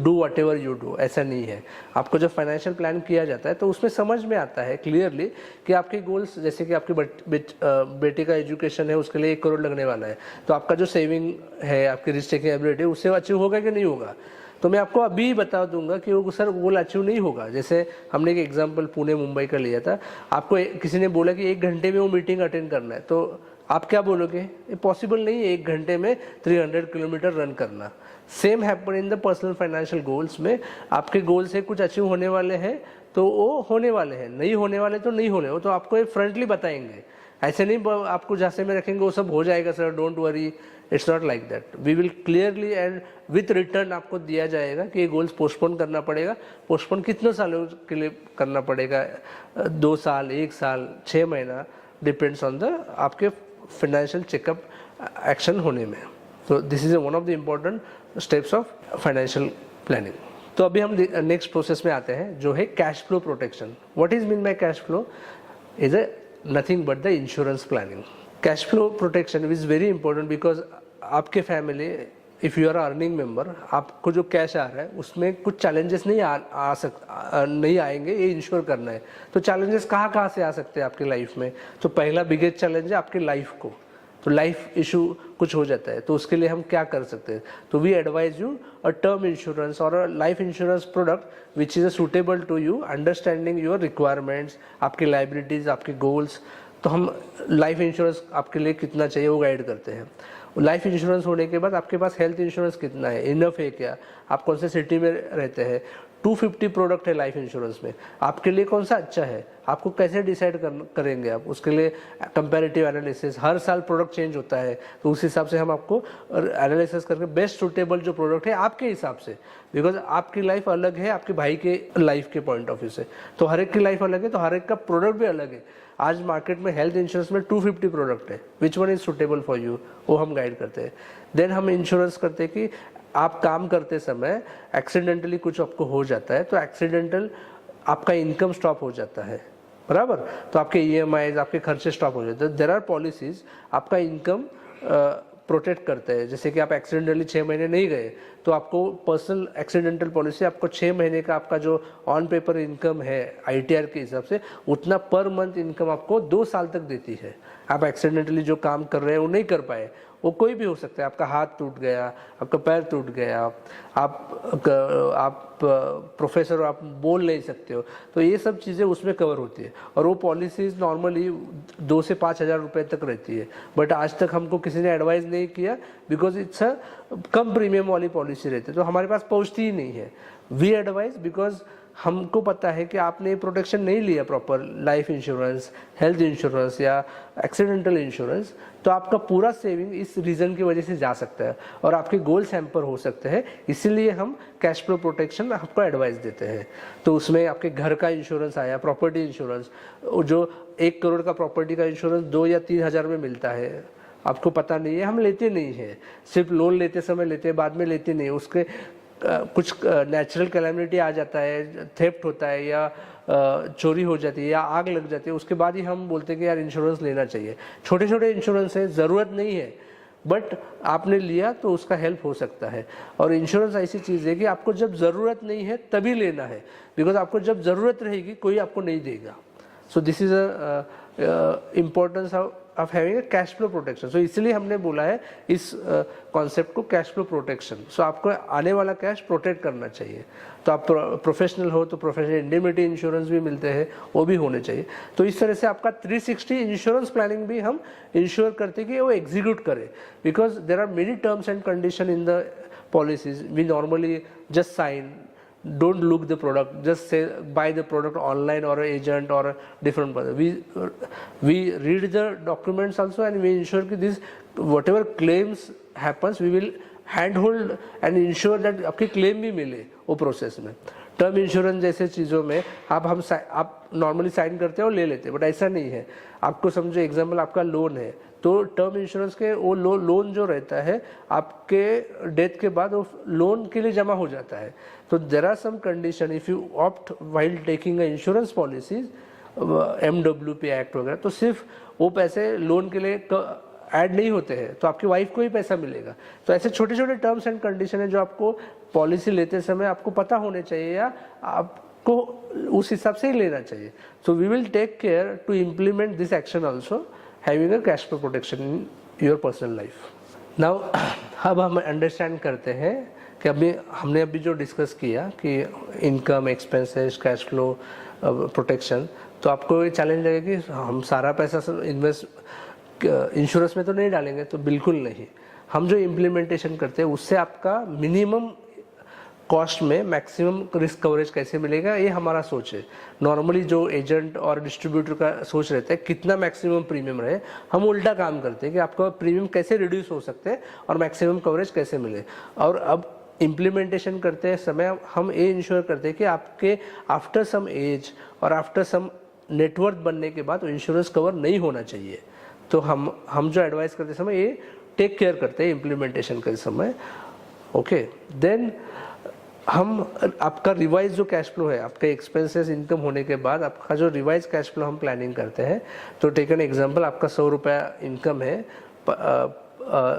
Speaker 1: do what ever you do, ऐसा नहीं है। आपको जब फाइनेंशियल प्लान किया जाता है तो उसमें समझ में आता है क्लियरली कि आपके गोल्स, जैसे कि आपके बेटे का एजुकेशन है, उसके लिए 1 करोड़ लगने वाला है, तो आपका जो सेविंग है, आपकी रिस्क टेकिंग एबिलिटी, उससे अचीव होगा कि नहीं होगा। तो मैं आपको अभी बता दूंगा कि वो सर गोल अचीव नहीं होगा। जैसे हमने एक एग्जांपल पुणे मुंबई का लिया था, आपको किसी ने बोला कि 1 घंटे में वो मीटिंग अटेंड करना है, तो आप क्या बोलोगे, ये पॉसिबल नहीं है 1 घंटे में 300 किलोमीटर रन करना। Same happen in the personal financial goals में, आपके गोल से कुछ अचीव होने वाले हैं तो वो होने वाले हैं, नहीं होने वाले तो नहीं होने, वो तो आपको ये फ्रंटली बताएंगे। ऐसे नहीं आपको झांसे में रखेंगे वो सब हो जाएगा sir, don't worry, it's not like that. We will clearly and with return आपको दिया जाएगा कि ये गोल्स पोस्टपोन करना पड़ेगा। पोस्टपोन कितने सालों के लिए करना पड़ेगा, 2 साल, 1 साल, 6 महीना, डिपेंड्स ऑन द आपके फाइनेंशियल चेकअप एक्शन होने में। तो this is one of the important steps of financial planning. तो अभी हम नेक्स्ट प्रोसेस में आते हैं जो है cash flow protection. What is mean by cash flow is a nothing but the insurance planning. Cash flow protection is very important because आपके family, if you are earning member, आपको जो cash आ रहा है उसमें कुछ चैलेंजेस नहीं आएंगे, ये इंश्योर करना है। तो चैलेंजेस कहाँ से आ सकते हैं आपकी लाइफ में, तो पहला बिगेस्ट चैलेंज है आपकी लाइफ को, तो लाइफ इशू कुछ हो जाता है, तो उसके लिए हम क्या कर सकते हैं। तो we advise you a term insurance और a life insurance product which is suitable to you, understanding your requirements, आपकी लाइबिलिटीज़, आपके गोल्स। तो हम लाइफ इंश्योरेंस आपके लिए कितना चाहिए वो गाइड करते हैं। लाइफ इंश्योरेंस होने के बाद आपके पास हेल्थ इंश्योरेंस कितना है, इनफ है क्या, आप कौन से सिटी में रहते हैं। 250 प्रोडक्ट है लाइफ इंश्योरेंस में, आपके लिए कौन सा अच्छा है, आपको कैसे डिसाइड करेंगे आप, उसके लिए कंपैरेटिव एनालिसिस, हर साल प्रोडक्ट चेंज होता है, तो उस हिसाब से हम आपको एनालिसिस करके बेस्ट सूटेबल जो प्रोडक्ट है आपके हिसाब से, बिकॉज आपकी लाइफ अलग है आपके भाई के लाइफ के पॉइंट ऑफ व्यू से, तो हर एक की लाइफ अलग है, तो हर एक का प्रोडक्ट भी अलग है। आज मार्केट में हेल्थ इंश्योरेंस में 250 प्रोडक्ट है, which one is suitable for you, वो हम गाइड करते हैं। देन हम इंश्योरेंस करते हैं कि आप काम करते समय एक्सीडेंटली कुछ आपको हो जाता है, तो एक्सीडेंटल आपका इनकम स्टॉप हो जाता है, बराबर, तो आपके EMIs, आपके खर्चे स्टॉप हो जाते हैं। देयर आर पॉलिसीज आपका इनकम प्रोटेक्ट करते हैं, जैसे कि आप एक्सीडेंटली 6 महीने नहीं गए तो आपको पर्सनल एक्सीडेंटल पॉलिसी आपको 6 महीने का आपका जो ऑन पेपर इनकम है ITR के हिसाब से उतना पर मंथ इनकम आपको 2 साल तक देती है। आप एक्सीडेंटली जो काम कर रहे हैं वो नहीं कर पाए, वो कोई भी हो सकता है, आपका हाथ टूट गया, आपका पैर टूट गया, आप प्रोफेसर हो, आप बोल नहीं सकते हो, तो ये सब चीज़ें उसमें कवर होती है। और वो पॉलिसीज़ नॉर्मली 2 से 5 हज़ार रुपये तक रहती है, बट आज तक हमको किसी ने एडवाइस नहीं किया, because it's a come premium वाली पॉलिसी रहती है, तो हमारे पास पहुँचती ही नहीं है। वी एडवाइस बिकॉज हमको पता है कि आपने प्रोटेक्शन नहीं लिया proper, life insurance, health insurance या एक्सीडेंटल इंश्योरेंस, तो आपका पूरा सेविंग इस रीज़न की वजह से जा सकता है और आपके गोल्स हैम्पर हो सकते हैं। इसीलिए हम कैश फ्लो प्रोटेक्शन आपको एडवाइस देते हैं। तो उसमें आपके घर का इंश्योरेंस आया, प्रॉपर्टी इंश्योरेंस, जो 1 करोड़ का प्रॉपर्टी का इंश्योरेंस 2 या 3 हज़ार में मिलता है, आपको पता नहीं है, हम लेते नहीं हैं, सिर्फ लोन लेते समय लेते हैं, बाद में लेते नहीं। उसके कुछ नेचुरल कैलेमिटी आ जाता है, थेफ्ट होता है या चोरी हो जाती है या आग लग जाती है, उसके बाद ही हम बोलते हैं कि यार इंश्योरेंस लेना चाहिए। छोटे छोटे इंश्योरेंस है, ज़रूरत नहीं है, बट आपने लिया तो उसका हेल्प हो सकता है। और इंश्योरेंस ऐसी चीज़ है कि आपको जब ज़रूरत नहीं है तभी लेना है, बिकॉज आपको जब ज़रूरत रहेगी कोई आपको नहीं देगा। So this is a importance of having a cash flow protection. So इसलिए हमने बोला है इस कॉन्सेप्ट को कैश फ्लो प्रोटेक्शन। सो आपको आने वाला कैश प्रोटेक्ट करना चाहिए। तो आप प्रोफेशनल हो तो प्रोफेशनल इंडेमिनिटी इंश्योरेंस भी मिलते हैं, वो भी होने चाहिए। तो इस तरह से आपका 360 इंश्योरेंस प्लानिंग भी हम इंश्योर करते हैं कि वो एग्जीक्यूट करे, because there are many terms and condition in the policies. We normally just sign, don't look the product, just say buy the product online or an agent or a different person. We read the documents also and we ensure that this whatever claims happens we will handhold and ensure that आपकी claim भी मिले वो process में। Term insurance जैसे चीज़ों में आप normally sign करते हो और ले लेते हैं, बट ऐसा नहीं है। आपको समझो एग्जाम्पल आपका लोन है, तो टर्म इंश्योरेंस के वो लोन जो रहता है आपके डेथ के बाद वो लोन के लिए जमा हो जाता है। तो there are some condition, if you opt while taking a insurance policies, MWP act वगैरह, तो सिर्फ वो पैसे लोन के लिए ऐड नहीं होते हैं, तो आपकी वाइफ को ही पैसा मिलेगा। तो ऐसे छोटे छोटे टर्म्स एंड कंडीशन है जो आपको पॉलिसी लेते समय आपको पता होने चाहिए या आपको उस हिसाब से ही लेना चाहिए। So we will take care to implement this action also, having a cash flow protection in your personal life. Now अब हम अंडरस्टैंड करते हैं कि हमने अभी जो डिस्कस किया कि income, expenses, cash flow protection, तो आपको ये चैलेंज लगेगा कि हम सारा पैसा इन्वेस्ट इंश्योरेंस में तो नहीं डालेंगे, तो बिल्कुल नहीं। हम जो इम्प्लीमेंटेशन करते हैं उससे आपका मिनिमम कॉस्ट में मैक्सिमम रिस्क कवरेज कैसे मिलेगा, ये हमारा सोच है। नॉर्मली जो एजेंट और डिस्ट्रीब्यूटर का सोच रहता है कितना मैक्सिमम प्रीमियम रहे, हम उल्टा काम करते हैं कि आपका प्रीमियम कैसे रिड्यूस हो सकते हैं और मैक्सिमम कवरेज कैसे मिले। और अब इम्प्लीमेंटेशन करते समय हम ये इंश्योर करते हैं कि आपके आफ्टर सम एज और आफ्टर सम नेटवर्थ बनने के बाद इंश्योरेंस कवर नहीं होना चाहिए। तो हम जो एडवाइस करते समय ये टेक केयर करते हैं इम्प्लीमेंटेशन के समय। ओके, देन हम आपका रिवाइज जो कैश फ्लो है, आपके एक्सपेंसेस इनकम होने के बाद आपका जो रिवाइज कैश फ्लो हम प्लानिंग करते हैं। तो टेक एन एग्जांपल, आपका 100 रुपये इनकम है,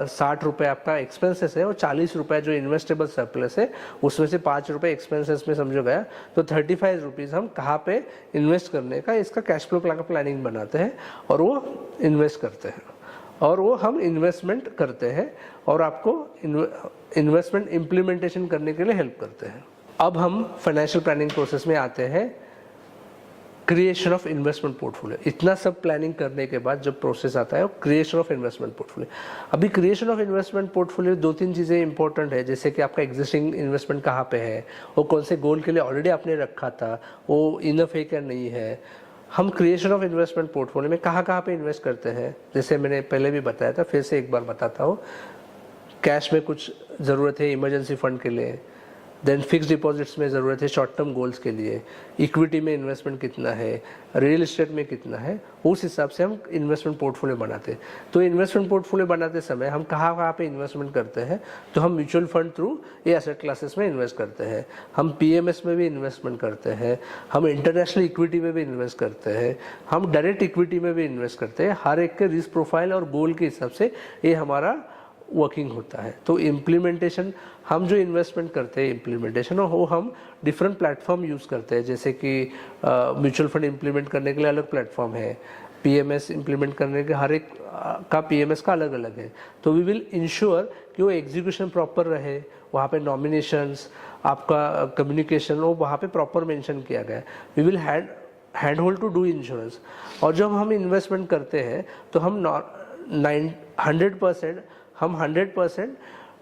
Speaker 1: 60 रुपये आपका एक्सपेंसेस है और 40 रुपये जो इन्वेस्टेबल सरप्लस है, उसमें से 5 रुपये एक्सपेंसेस में समझो गया, तो 35 रुपीज़ हम कहाँ पे इन्वेस्ट करने का इसका कैश फ्लो का प्लानिंग बनाते हैं और वो इन्वेस्ट करते हैं और वो हम इन्वेस्टमेंट करते हैं और आपको इन्वेस्टमेंट इम्प्लीमेंटेशन करने के लिए हेल्प करते हैं। अब हम फाइनेंशियल प्लानिंग प्रोसेस में आते हैं, क्रिएशन ऑफ इन्वेस्टमेंट पोर्टफोलियो। इतना सब प्लानिंग करने के बाद जब प्रोसेस आता है वो क्रिएशन ऑफ इन्वेस्टमेंट पोर्टफोलियो। अभी क्रिएशन ऑफ इन्वेस्टमेंट पोर्टफोलियो 2-3 चीज़ें इंपॉर्टेंट है, जैसे कि आपका एग्जिस्टिंग इन्वेस्टमेंट कहाँ पे है, वो कौन से गोल के लिए ऑलरेडी आपने रखा था, वो इनफ है क्या नहीं है। हम क्रिएशन ऑफ इन्वेस्टमेंट पोर्टफोलियो में कहाँ पे इन्वेस्ट करते हैं, जैसे मैंने पहले भी बताया था, फिर से एक बार बताता हूँ। कैश में कुछ ज़रूरत है इमरजेंसी फंड के लिए, देन फिक्स डिपॉजिट्स में ज़रूरत है शॉर्ट टर्म गोल्स के लिए, इक्विटी में इन्वेस्टमेंट कितना है, रियल एस्टेट में कितना है, उस हिसाब से हम इन्वेस्टमेंट पोर्टफोलियो बनाते हैं। तो इन्वेस्टमेंट पोर्टफोलियो बनाते समय हम कहाँ पे इन्वेस्टमेंट करते हैं, तो हम म्यूचुअल फंड थ्रू ये एसेट क्लासेस में इन्वेस्ट करते हैं, हम PMS में भी इन्वेस्टमेंट करते हैं, हम इंटरनेशनल इक्विटी में भी इन्वेस्ट करते हैं, हम डायरेक्ट इक्विटी में भी इन्वेस्ट करते हैं। हर एक के रिस्क प्रोफाइल और गोल के हिसाब से ये हमारा वर्किंग होता है। तो इम्प्लीमेंटेशन, हम जो इन्वेस्टमेंट करते हैं इम्प्लीमेंटेशन, वो हम डिफरेंट प्लेटफॉर्म यूज़ करते हैं, जैसे कि म्यूचुअल फंड इम्प्लीमेंट करने के लिए अलग प्लेटफॉर्म है, पीएमएस इम्प्लीमेंट करने के हर एक का पीएमएस का अलग अलग है। तो वी विल इंश्योर कि वो एग्जीक्यूशन प्रॉपर रहे, वहाँ पे नॉमिनेशंस, आपका कम्युनिकेशन वो वहाँ पे प्रॉपर मेंशन किया गया है। We will hand hold to do insurance. और जब हम इन्वेस्टमेंट करते हैं तो हम 100%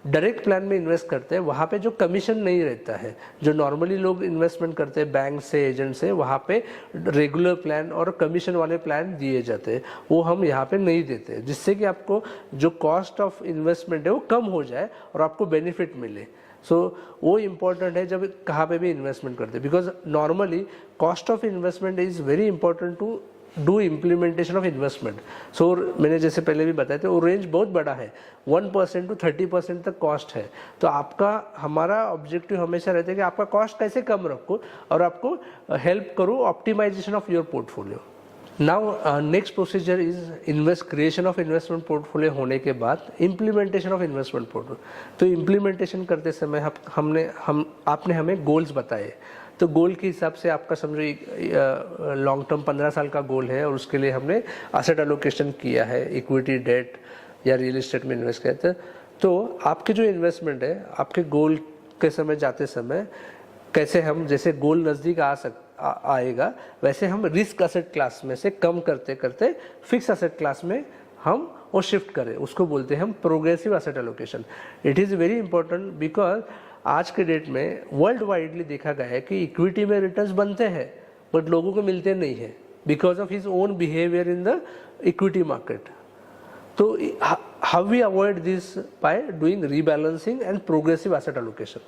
Speaker 1: डायरेक्ट प्लान में इन्वेस्ट करते हैं। वहाँ पे जो कमीशन नहीं रहता है, जो नॉर्मली लोग इन्वेस्टमेंट करते हैं बैंक से, एजेंट से, वहाँ पे रेगुलर प्लान और कमीशन वाले प्लान दिए जाते हैं, वो हम यहाँ पे नहीं देते, जिससे कि आपको जो कॉस्ट ऑफ इन्वेस्टमेंट है वो कम हो जाए और आपको बेनिफिट मिले। वो इम्पॉर्टेंट है जब कहाँ पे भी इन्वेस्टमेंट करते हैं, because normally cost of investment is very important to do implementation of investment. मैंने जैसे पहले भी बताया था, वो रेंज बहुत बड़ा है, 1% to 30% तक कॉस्ट है। तो हमारा ऑब्जेक्टिव हमेशा रहता है कि आपका कॉस्ट कैसे कम रखो और आपको हेल्प करूँ optimisation of your portfolio. Now next procedure is creation of investment portfolio होने के बाद इम्प्लीमेंटेशन ऑफ इन्वेस्टमेंट पोर्टफोलियो। तो इम्प्लीमेंटेशन करते समय आपने हमें गोल्स बताए। तो गोल के हिसाब से आपका समझो लॉन्ग टर्म 15 साल का गोल है और उसके लिए हमने एसेट एलोकेशन किया है, इक्विटी, डेट या रियल एस्टेट में इन्वेस्ट किया। तो आपके जो इन्वेस्टमेंट है, आपके गोल के समय जाते समय कैसे हम, जैसे गोल नज़दीक आएगा वैसे हम रिस्क एसेट क्लास में से कम करते करते फिक्स एसेट क्लास में हम वो शिफ्ट करें, उसको बोलते हैं हम progressive asset allocation. It is very important because आज के डेट में वर्ल्ड वाइडली देखा गया है कि इक्विटी में रिटर्न्स बनते हैं बट लोगों को मिलते नहीं है because of his own behaviour in the equity market. तो how we avoid this? By doing rebalancing and progressive asset allocation.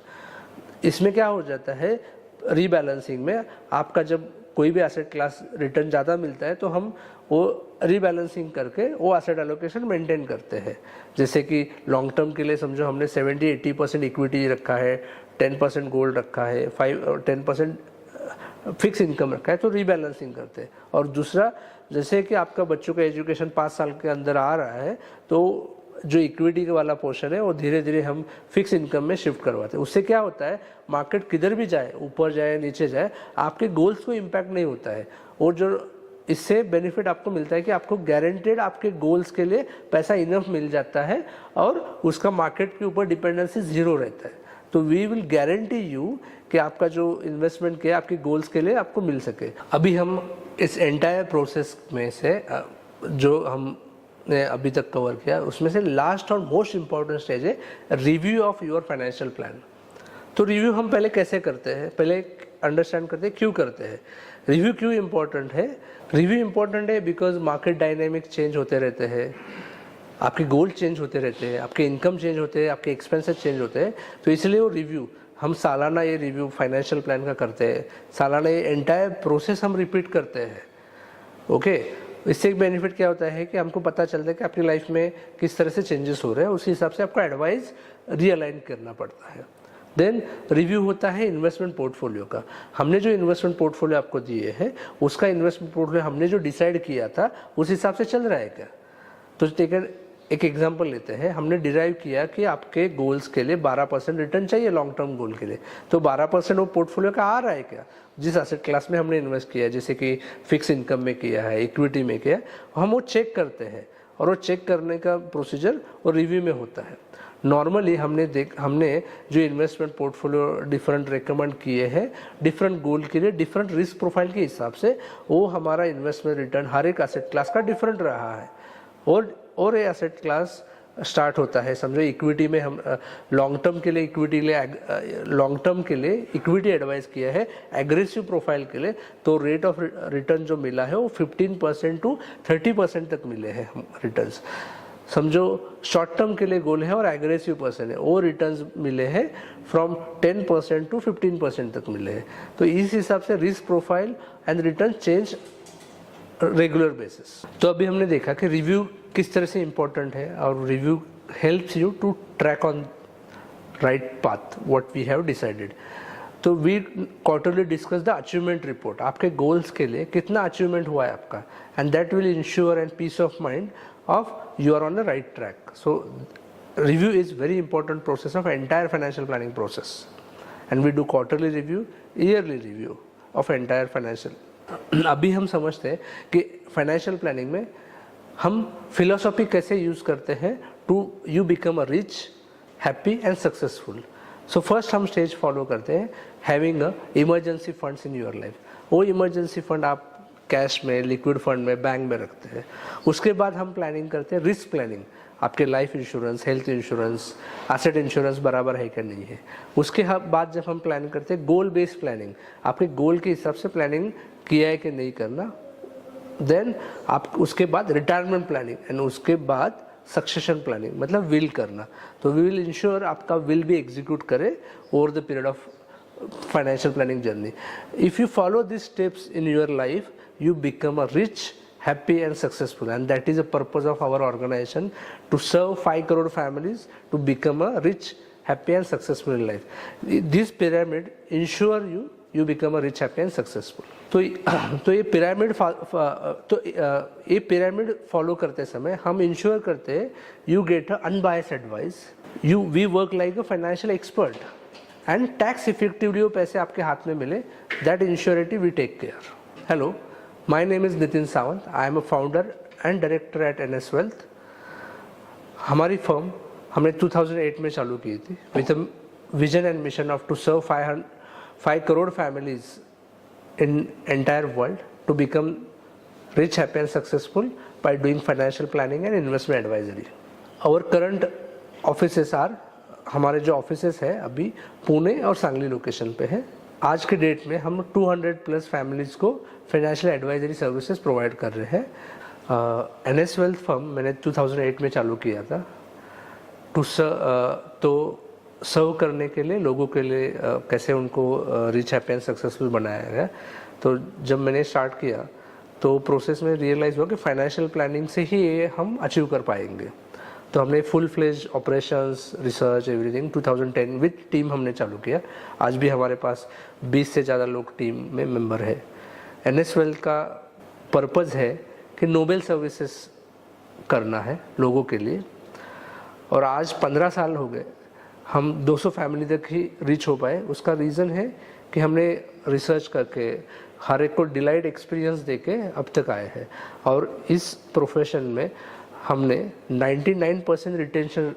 Speaker 1: इसमें क्या हो जाता है, रीबैलेंसिंग में आपका जब कोई भी एसेट क्लास रिटर्न ज़्यादा मिलता है तो हम वो रीबैलेंसिंग करके वो एसेट एलोकेशन मेंटेन करते हैं। जैसे कि लॉन्ग टर्म के लिए समझो हमने 70-80% इक्विटी रखा है, 10% गोल्ड रखा है, 10% फिक्स इनकम रखा है, तो रीबैलेंसिंग करते हैं। और दूसरा, जैसे कि आपका बच्चों का एजुकेशन 5 साल के अंदर आ रहा है तो जो इक्विटी वाला पोर्शन है वो धीरे धीरे हम फिक्स इनकम में शिफ्ट करवाते हैं। उससे क्या होता है, मार्केट किधर भी जाए, ऊपर जाए नीचे जाए, आपके गोल्स को इम्पैक्ट नहीं होता है। और जो इससे बेनिफिट आपको मिलता है कि आपको गारंटेड आपके गोल्स के लिए पैसा इनफ मिल जाता है और उसका मार्केट के ऊपर डिपेंडेंसी जीरो रहता है। तो वी विल गारंटी यू कि आपका जो इन्वेस्टमेंट किया आपके गोल्स के लिए आपको मिल सके। अभी हम इस एंटायर प्रोसेस में से जो हमने अभी तक कवर किया उसमें से लास्ट और मोस्ट इम्पॉर्टेंट स्टेज है review of your financial plan. तो रिव्यू हम पहले कैसे करते हैं, पहले अंडरस्टैंड करते हैं क्यों करते हैं। रिव्यू क्यों इम्पोर्टेंट है? रिव्यू इम्पोर्टेंट है बिकॉज मार्केट डायनेमिक चेंज होते रहते हैं, आपके गोल चेंज होते रहते हैं, आपके इनकम चेंज होते हैं, आपके एक्सपेंसेस चेंज होते हैं। तो इसलिए वो रिव्यू हम सालाना ये रिव्यू फाइनेंशियल प्लान का करते हैं, सालाना ये एंटायर प्रोसेस हम रिपीट करते हैं। ओके, इससे एक बेनिफिट क्या होता है कि हमको पता चलता है कि आपकी लाइफ में किस तरह से चेंजेस हो रहे हैं, उसी हिसाब से आपको एडवाइस रियलाइन करना पड़ता है। देन रिव्यू होता है इन्वेस्टमेंट पोर्टफोलियो का। हमने जो इन्वेस्टमेंट पोर्टफोलियो आपको दिए हैं उसका इन्वेस्टमेंट पोर्टफोलियो हमने जो डिसाइड किया था उस हिसाब से चल रहा है क्या। तो एक एग्जांपल लेते हैं, हमने डिराइव किया कि आपके गोल्स के लिए 12% रिटर्न चाहिए लॉन्ग टर्म गोल के लिए, तो 12% वो पोर्टफोलियो का आ रहा है क्या जिस एसेट क्लास में हमने इन्वेस्ट किया है, जैसे कि फिक्स इनकम में किया है, इक्विटी में किया है, हम वो चेक करते हैं। और वो चेक करने का प्रोसीजर और रिव्यू में होता है। नॉर्मली हमने जो इन्वेस्टमेंट पोर्टफोलियो डिफरेंट रिकमेंड किए हैं डिफरेंट गोल के लिए, डिफरेंट रिस्क प्रोफाइल के हिसाब से, वो हमारा इन्वेस्टमेंट रिटर्न हर एक एसेट क्लास का डिफरेंट रहा है। और ये एसेट क्लास स्टार्ट होता है, समझो इक्विटी में हम लॉन्ग टर्म के लिए इक्विटी एडवाइस किया है एग्रेसिव प्रोफाइल के लिए, तो रेट ऑफ रिटर्न जो मिला है वो 15% to 30% तक मिले हैं रिटर्न्स। समझो शॉर्ट टर्म के लिए गोल है और एग्रेसिव पर्सन है, वो रिटर्न्स मिले हैं फ्रॉम 10% to 15% तक मिले हैं। तो इस हिसाब से risk profile and return change regular basis. तो अभी हमने देखा कि रिव्यू किस तरह से इम्पोर्टेंट है और review helps you to track on right path what we have decided. तो we quarterly discuss the achievement report, आपके गोल्स के लिए कितना अचीवमेंट हुआ है आपका, and that will ensure and peace of mind of you are on the right track. So review is very important process of entire financial planning process, and we do quarterly review, yearly review of entire financial अभी हम समझते हैं कि financial planning में हम philosophy कैसे use करते हैं to you become a rich, happy and successful. So first हम स्टेज फॉलो करते हैं having a emergency funds in your life. वो इमरजेंसी फंड आप कैश में, लिक्विड फंड में, बैंक में रखते हैं। उसके बाद हम प्लानिंग करते हैं रिस्क प्लानिंग, आपके life insurance, health insurance, asset insurance बराबर है कि नहीं है। उसके बाद जब हम प्लान करते हैं गोल बेस्ड प्लानिंग, आपके गोल के हिसाब से प्लानिंग किया है कि नहीं करना। देन आप उसके बाद रिटायरमेंट प्लानिंग एंड उसके बाद सक्सेशन प्लानिंग, मतलब विल करना। तो वी विल इंश्योर आपका विल भी एग्जीक्यूट करे over the period of financial planning journey. If you follow this steps in your life, you become a rich, happy and successful, and that is the purpose of our organization, to serve 5 crore families to become a rich, happy and successful in life. This pyramid ensure you become a rich, happy and successful. तो ये pyramid follow करते समय हम ensure करते हैं you get a unbiased advice, we work like a financial expert and tax effectively वो पैसे आपके हाथ में मिले, that ensurity we take care. Hello, My name is Nitin Sawant. I am a founder and director at NS Wealth. हमारी firm हमने 2008 में चालू की थी with a vision and mission of to serve 5 crore families in entire world to become rich, happy and successful by doing financial planning and investment advisory. Our current offices are, हमारे जो offices है अभी पुणे और Sangli location पे है। आज के date में हम 200 प्लस फैमिलीज़ को फाइनेंशियल एडवाइजरी सर्विसेज प्रोवाइड कर रहे हैं। NS वेल्थ फर्म मैंने 2008 में चालू किया था तो सर्व करने के लिए, लोगों के लिए कैसे उनको रिच, हैप्पी एंड सक्सेसफुल बनाया गया। तो जब मैंने स्टार्ट किया तो प्रोसेस में रियलाइज़ हुआ कि फाइनेंशियल प्लानिंग से ही ये हम अचीव कर पाएंगे। तो हमने full fledge operations, research, everything 2010 with team हमने चालू किया। आज भी हमारे पास 20 से ज़्यादा लोग टीम में मेंबर है। NS वेल्थ का पर्पज़ है कि नोबल सर्विसेज करना है लोगों के लिए, और आज 15 साल हो गए हम 200 फैमिली तक ही रीच हो पाए। उसका रीज़न है कि हमने रिसर्च करके हर एक को डिलाइट एक्सपीरियंस देके अब तक आए हैं, और इस प्रोफेशन में हमने 99% रिटेंशन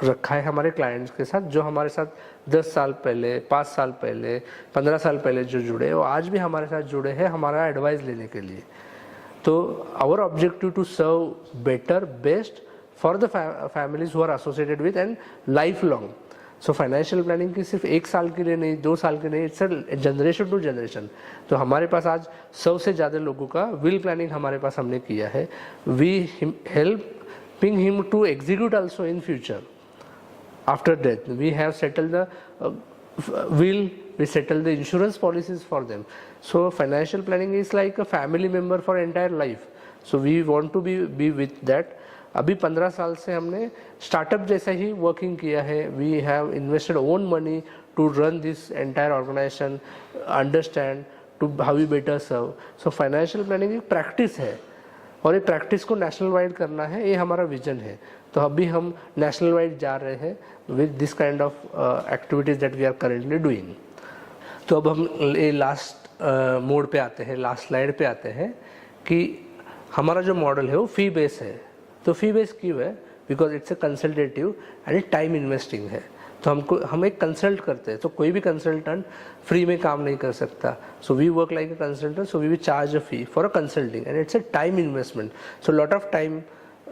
Speaker 1: रखा है हमारे क्लाइंट्स के साथ, जो हमारे साथ 10 साल पहले, 5 साल पहले, 15 साल पहले जो जुड़े वो आज भी हमारे साथ जुड़े हैं हमारा एडवाइस लेने के लिए। तो our objective to serve better, best for the families who are associated with and life long. So financial planning की सिर्फ 1 साल के लिए नहीं, 2 साल के नहीं, इट्स जनरेशन टू जनरेशन। तो हमारे पास आज 100 से ज़्यादा लोगों का विल प्लानिंग हमारे पास हमने किया है। We helping him to execute also in future after death. We have settle the will, we settle the insurance policies for them. So financial planning is like a family member for entire life. So we want to be with that. अभी 15 साल से हमने startup जैसा ही working किया है। We have invested own money to run this entire organisation, understand to how we better serve. So financial planning एक practice है, और ये प्रैक्टिस को नेशनल वाइड करना है, ये हमारा विजन है। तो अभी हम नेशनल वाइड जा रहे हैं with this kind of activities that we are currently doing. तो अब हम ये लास्ट मोड पे आते हैं, लास्ट स्लाइड पे आते हैं कि हमारा जो मॉडल है वो फी बेस है। तो फी बेस क्यों है? Because it's a consultative and time investing है। तो हम एक कंसल्ट करते हैं, तो कोई भी कंसल्टेंट फ्री में काम नहीं कर सकता। So we work like a consultant, so we will charge a fee for a consulting and it's a time investment. So lot of time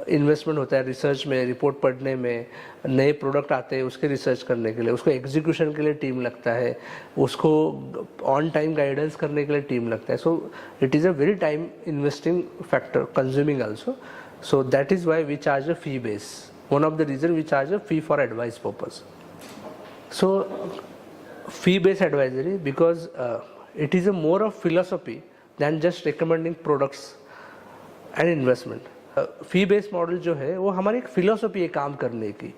Speaker 1: investment होता है रिसर्च में, रिपोर्ट पढ़ने में, नए प्रोडक्ट आते हैं उसके रिसर्च करने के लिए, उसको एग्जीक्यूशन के लिए टीम लगता है, उसको ऑन टाइम गाइडेंस करने के लिए टीम लगता है। सो it is a very time investing factor, consuming also. So that is why we charge a fee base. One of the reason we charge a fee for advice purpose. So fee based advisory because it is a more of philosophy than just recommending products and investment. Fee based model जो है वो हमारी एक philosophy है काम करने की।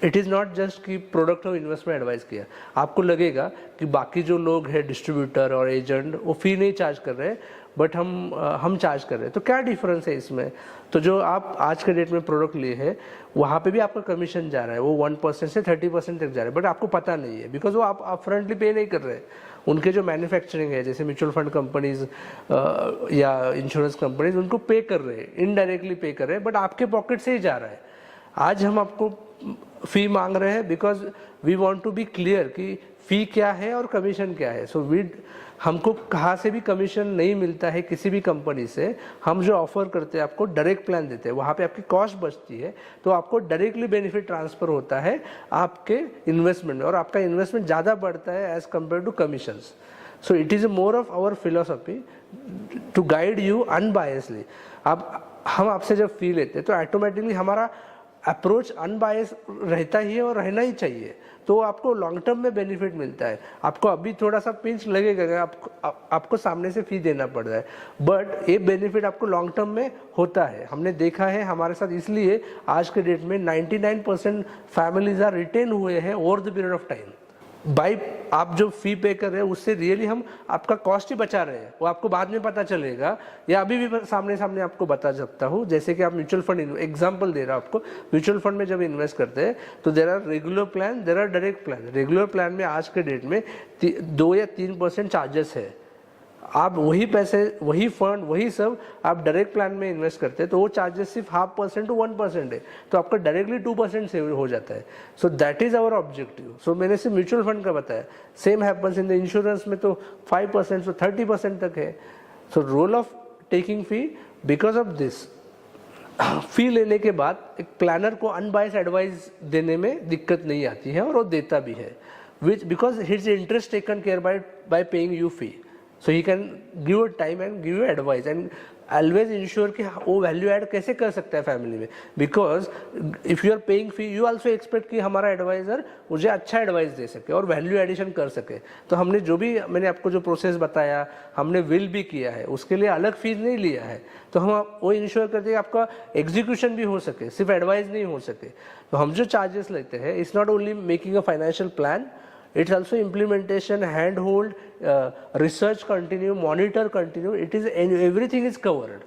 Speaker 1: It is not just कि प्रोडक्ट और इन्वेस्टमेंट एडवाइस किया, आपको लगेगा कि बाकी जो लोग हैं डिस्ट्रीब्यूटर और एजेंट वो फ़ी नहीं चार्ज कर रहे हैं बट हम चार्ज कर रहे हैं, तो क्या डिफरेंस है इसमें? तो जो आप आज के डेट में प्रोडक्ट लिए हैं वहाँ पे भी आपका कमीशन जा रहा है, वो 1% से 30% तक जा रहा है, बट आपको पता नहीं है बिकॉज वो आप फ्रंटली पे नहीं कर रहे हैं। उनके जो मैन्युफैक्चरिंग है जैसे म्यूचुअल फंड कंपनीज या इंश्योरेंस कंपनीज उनको पे कर रहे हैं, इनडायरेक्टली पे कर रहे हैं, बट आपके पॉकेट से ही जा रहा है। आज हम आपको फ़ी मांग रहे हैं because we want to be clear कि फ़ी क्या है और कमीशन क्या है। सो हमको कहाँ से भी कमीशन नहीं मिलता है किसी भी कंपनी से। हम जो ऑफर करते हैं आपको डायरेक्ट प्लान देते हैं, वहाँ पे आपकी कॉस्ट बचती है, तो आपको डायरेक्टली बेनिफिट ट्रांसफ़र होता है आपके इन्वेस्टमेंट में, और आपका इन्वेस्टमेंट ज़्यादा बढ़ता है as compare to commissions. So it is more of our philosophy to guide you unbiasedly. हम आपसे जब फी लेते हैं तो ऑटोमेटिकली हमारा अप्रोच अनबायस रहता ही है और रहना ही चाहिए, तो आपको लॉन्ग टर्म में बेनिफिट मिलता है। आपको अभी थोड़ा सा पिंच लगेगा, आपको सामने से फी देना पड़ रहा है, बट ये बेनिफिट आपको लॉन्ग टर्म में होता है। हमने देखा है हमारे साथ, इसलिए आज के डेट में 99% फैमिलीज आर रिटेन हुए हैं over the period of time. By आप जो फी पे कर रहे हैं उससे रियली हम आपका कॉस्ट ही बचा रहे हैं, वो आपको बाद में पता चलेगा या अभी भी सामने आपको बता सकता हूँ। जैसे कि आप म्यूचुअल फंड, एग्जांपल दे रहा हूँ आपको, म्यूचुअल फंड में जब इन्वेस्ट करते हैं तो there are regular plan, there are direct plan. Regular plan में आज के डेट में 2 या 3% चार्जेस है। आप वही पैसे, वही फंड, वही सब आप डायरेक्ट प्लान में इन्वेस्ट करते हैं तो वो चार्जेस सिर्फ 0.5% to 1% है, तो आपका डायरेक्टली 2% सेव हो जाता है। So that is our objective. So मैंने सिर्फ म्यूचुअल फंड का बताया, same happens in the insurance में तो 5% से 30% तक है। So role of taking fee, because of this fee लेने के बाद एक प्लानर को अनबायस एडवाइस देने में दिक्कत नहीं आती है, और वो देता भी है, which because his interest taken care bye paying you fee. So he can give you time and give you advice and always ensure कि वो वैल्यू ऐड कैसे कर सकता है फैमिली में, because if you are paying fee you also expect कि हमारा adviser मुझे अच्छा एडवाइस दे सके और वैल्यू एडिशन कर सके। तो हमने जो भी, मैंने आपको जो प्रोसेस बताया, हमने विल भी किया है, उसके लिए अलग फीस नहीं लिया है। तो हम वो इंश्योर करते हैं कि आपका एग्जीक्यूशन भी हो सके, सिर्फ एडवाइस नहीं हो सके। तो हम जो चार्जेस लेते हैं, it's not only making a financial plan, it's also implementation, handhold, research continue, monitor continue, it is everything is covered.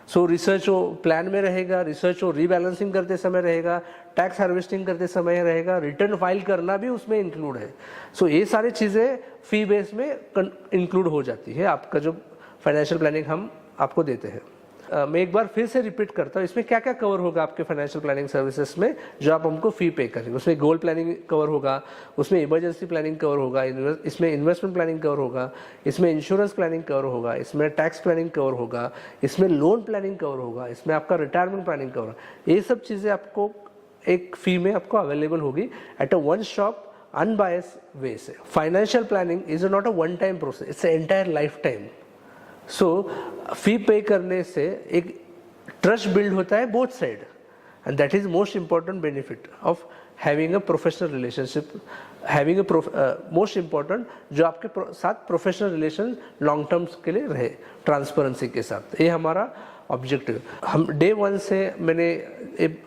Speaker 1: So research वो प्लान में रहेगा, रिसर्च वो रीबैलेंसिंग करते समय रहेगा, टैक्स हार्वेस्टिंग करते समय रहेगा, रिटर्न फाइल करना भी उसमें इंक्लूड है। सो ये सारी चीज़ें फी बेस में इंक्लूड हो जाती है आपका जो फाइनेंशियल प्लानिंग हम आपको देते हैं। मैं एक बार फिर से रिपीट करता हूँ, इसमें क्या क्या कवर होगा आपके फाइनेंशियल प्लानिंग सर्विसेज में जो आप हमको फी पे करेंगे। उसमें गोल प्लानिंग कवर होगा, उसमें इमरजेंसी प्लानिंग कवर होगा, इसमें इन्वेस्टमेंट प्लानिंग कवर होगा, इसमें इंश्योरेंस प्लानिंग कवर होगा, इसमें टैक्स प्लानिंग कवर होगा, इसमें लोन प्लानिंग कवर होगा, इसमें आपका रिटायरमेंट प्लानिंग कवर होगा। ये सब चीज़ें आपको एक फी में आपको अवेलेबल होगी at a one shop unbias way से। Financial planning is not a one time process, it's entire life time. So fee pay करने से एक ट्रस्ट बिल्ड होता है both side, and that is most important benefit of having a professional relationship, having most important जो आपके साथ professional relation long terms के लिए रहे, ट्रांसपेरेंसी के साथ। ये हमारा ऑब्जेक्टिव। हम डे वन से मैंने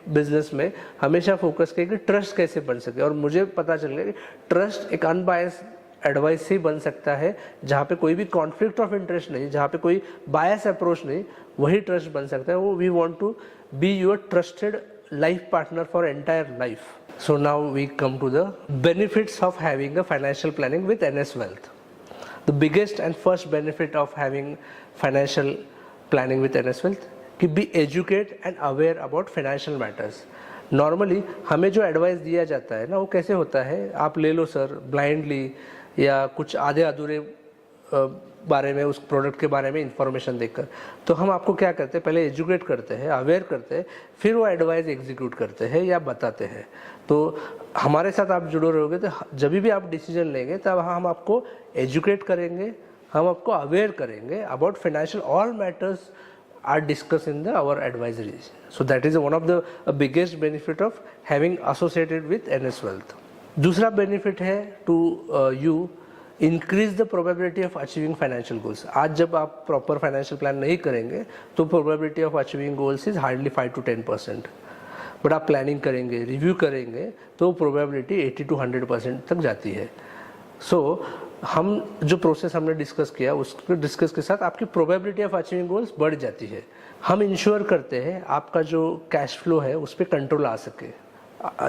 Speaker 1: बिजनेस में हमेशा फोकस किया कि ट्रस्ट कैसे बन सके, और मुझे पता चल गया कि ट्रस्ट एक अनबायस एडवाइस से बन सकता है, जहाँ पे कोई भी कॉन्फ्लिक्ट ऑफ इंटरेस्ट नहीं, जहाँ पे कोई बायस अप्रोच नहीं, वही ट्रस्ट बन सकता है। वो we want to be your trusted life partner for entire life. So now we come to the benefits of having a financial planning with NS Wealth. The biggest and first benefit of having financial planning with NS Wealth कि be educated and aware about financial matters. Normally हमें जो advice दिया जाता है ना, वो कैसे होता है, आप ले लो सर ब्लाइंडली, या कुछ आधे अधूरे बारे में, उस प्रोडक्ट के बारे में इंफॉर्मेशन देकर। तो हम आपको क्या करते हैं, पहले एजुकेट करते हैं, अवेयर करते हैं, फिर वो एडवाइस एग्जीक्यूट करते हैं या बताते हैं। तो हमारे साथ आप जुड़े रहोगे तो जब भी आप डिसीजन लेंगे तब हम आपको एजुकेट करेंगे, हम आपको अवेयर करेंगे about financial all matters are discussed in our advisories. So that is one of the biggest benefit of having associated with NS Wealth. दूसरा benefit है to you increase the probability of achieving financial goals. आज जब आप proper financial plan नहीं करेंगे तो probability of achieving goals is hardly 5 to 10%. But आप planning करेंगे, रिव्यू करेंगे, तो प्रोबेबिलिटी 80 to 100% तक जाती है। सो हम जो प्रोसेस हमने डिस्कस किया उसको डिस्कस के साथ आपकी प्रोबेबिलिटी ऑफ अचीविंग गोल्स बढ़ जाती है। हम इंश्योर करते हैं आपका जो कैश फ्लो है उस पर कंट्रोल आ सके।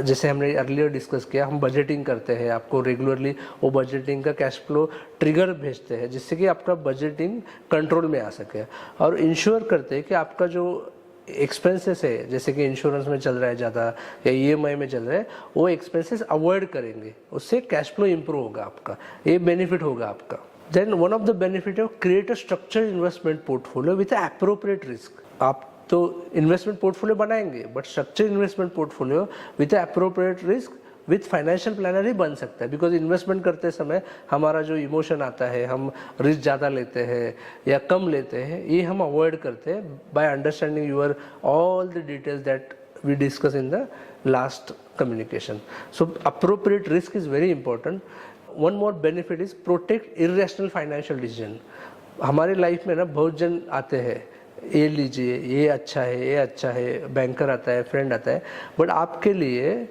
Speaker 1: जैसे हमने अर्लियर डिस्कस किया, हम बजटिंग करते हैं, आपको रेगुलरली वो बजटिंग का कैश फ्लो ट्रिगर भेजते हैं जिससे कि आपका बजटिंग कंट्रोल में आ सके। और इंश्योर करते हैं कि आपका जो एक्सपेंसेस है, जैसे कि इंश्योरेंस में चल रहा है ज़्यादा या ईएमआई में चल रहा है, वो एक्सपेंसेस अवॉइड करेंगे, उससे कैश फ्लो इंप्रूव होगा आपका, ये बेनिफिट होगा आपका। Then one of the benefit of create a structured investment portfolio with appropriate risk. आप तो इन्वेस्टमेंट पोर्टफोलियो बनाएंगे, but structured investment portfolio with appropriate risk with financial planner ही बन सकता है। बिकॉज इन्वेस्टमेंट करते समय हमारा जो इमोशन आता है, हम रिस्क ज़्यादा लेते हैं या कम लेते हैं, ये हम अवॉइड करते हैं by understanding your all the details that we discuss in the last communication. So appropriate risk is very important. One more benefit is protect irrational financial decision. हमारे लाइफ में ना बहुत जन आते हैं, ये लीजिए, ये अच्छा है, ये अच्छा है, बैंकर आता है, फ्रेंड आता है, बट आपके लिए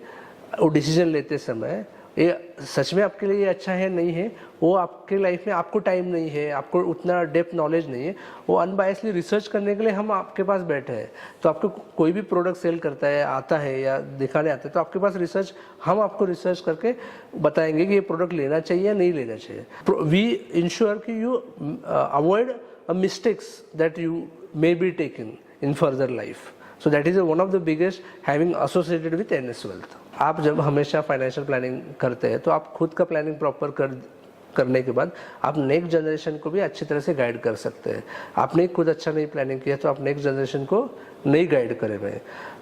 Speaker 1: वो डिसीजन लेते समय ये सच में आपके लिए अच्छा है नहीं है, वो आपके लाइफ में आपको टाइम नहीं है, आपको उतना डेप्थ नॉलेज नहीं है, वो अनबायसली रिसर्च करने के लिए हम आपके पास बैठे हैं। तो आपको कोई भी प्रोडक्ट सेल करता है, आता है या दिखाने आता है, तो आपके पास रिसर्च, हम आपको रिसर्च करके बताएंगे कि ये प्रोडक्ट लेना चाहिए या नहीं लेना चाहिए। वी इंश्योर कि you avoid mistakes that you may be taken in further life. So that is one of the biggest having associated with NS Wealth. आप जब हमेशा फाइनेंशियल प्लानिंग करते हैं तो आप खुद का प्लानिंग प्रॉपर करने के बाद आप नेक्स्ट जनरेशन को भी अच्छी तरह से गाइड कर सकते हैं। आपने खुद अच्छा नहीं प्लानिंग किया तो आप नेक्स्ट जनरेशन को नहीं गाइड करे हुए।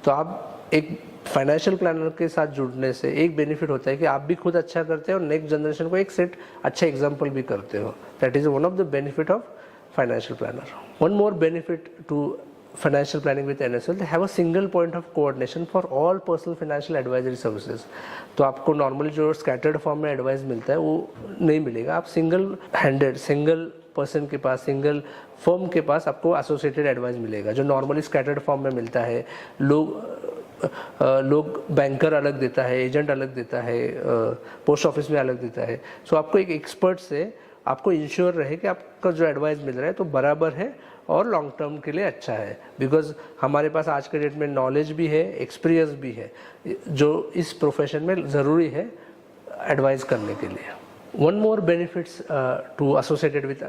Speaker 1: तो आप एक फाइनेंशियल प्लानर के साथ जुड़ने से एक बेनिफिट होता है कि आप भी खुद अच्छा करते हो और नेक्स्ट जनरेशन को एक सेट अच्छा एग्जाम्पल भी करते हो। That is one of the benefit of financial planner. One more benefit to financial planning with NSL, they have a single point of coordination for all personal financial advisory services. तो आपको normally जो scattered form में advice मिलता है वो नहीं मिलेगा। आप सिंगल हैंडेड, सिंगल पर्सन के पास, सिंगल फर्म के पास आपको एसोसिएटेड एडवाइस मिलेगा, जो नॉर्मली स्कैटर्ड फॉर्म में मिलता है। लोग बैंकर अलग देता है, एजेंट अलग देता है, पोस्ट ऑफिस में अलग देता है। सो आपको एक एक्सपर्ट से आपको इंश्योर रहे कि आपका जो एडवाइस मिल रहा है तो बराबर है और लॉन्ग टर्म के लिए अच्छा है। बिकॉज हमारे पास आज के डेट में नॉलेज भी है, एक्सपीरियंस भी है, जो इस प्रोफेशन में ज़रूरी है एडवाइस करने के लिए। One more benefits to associated with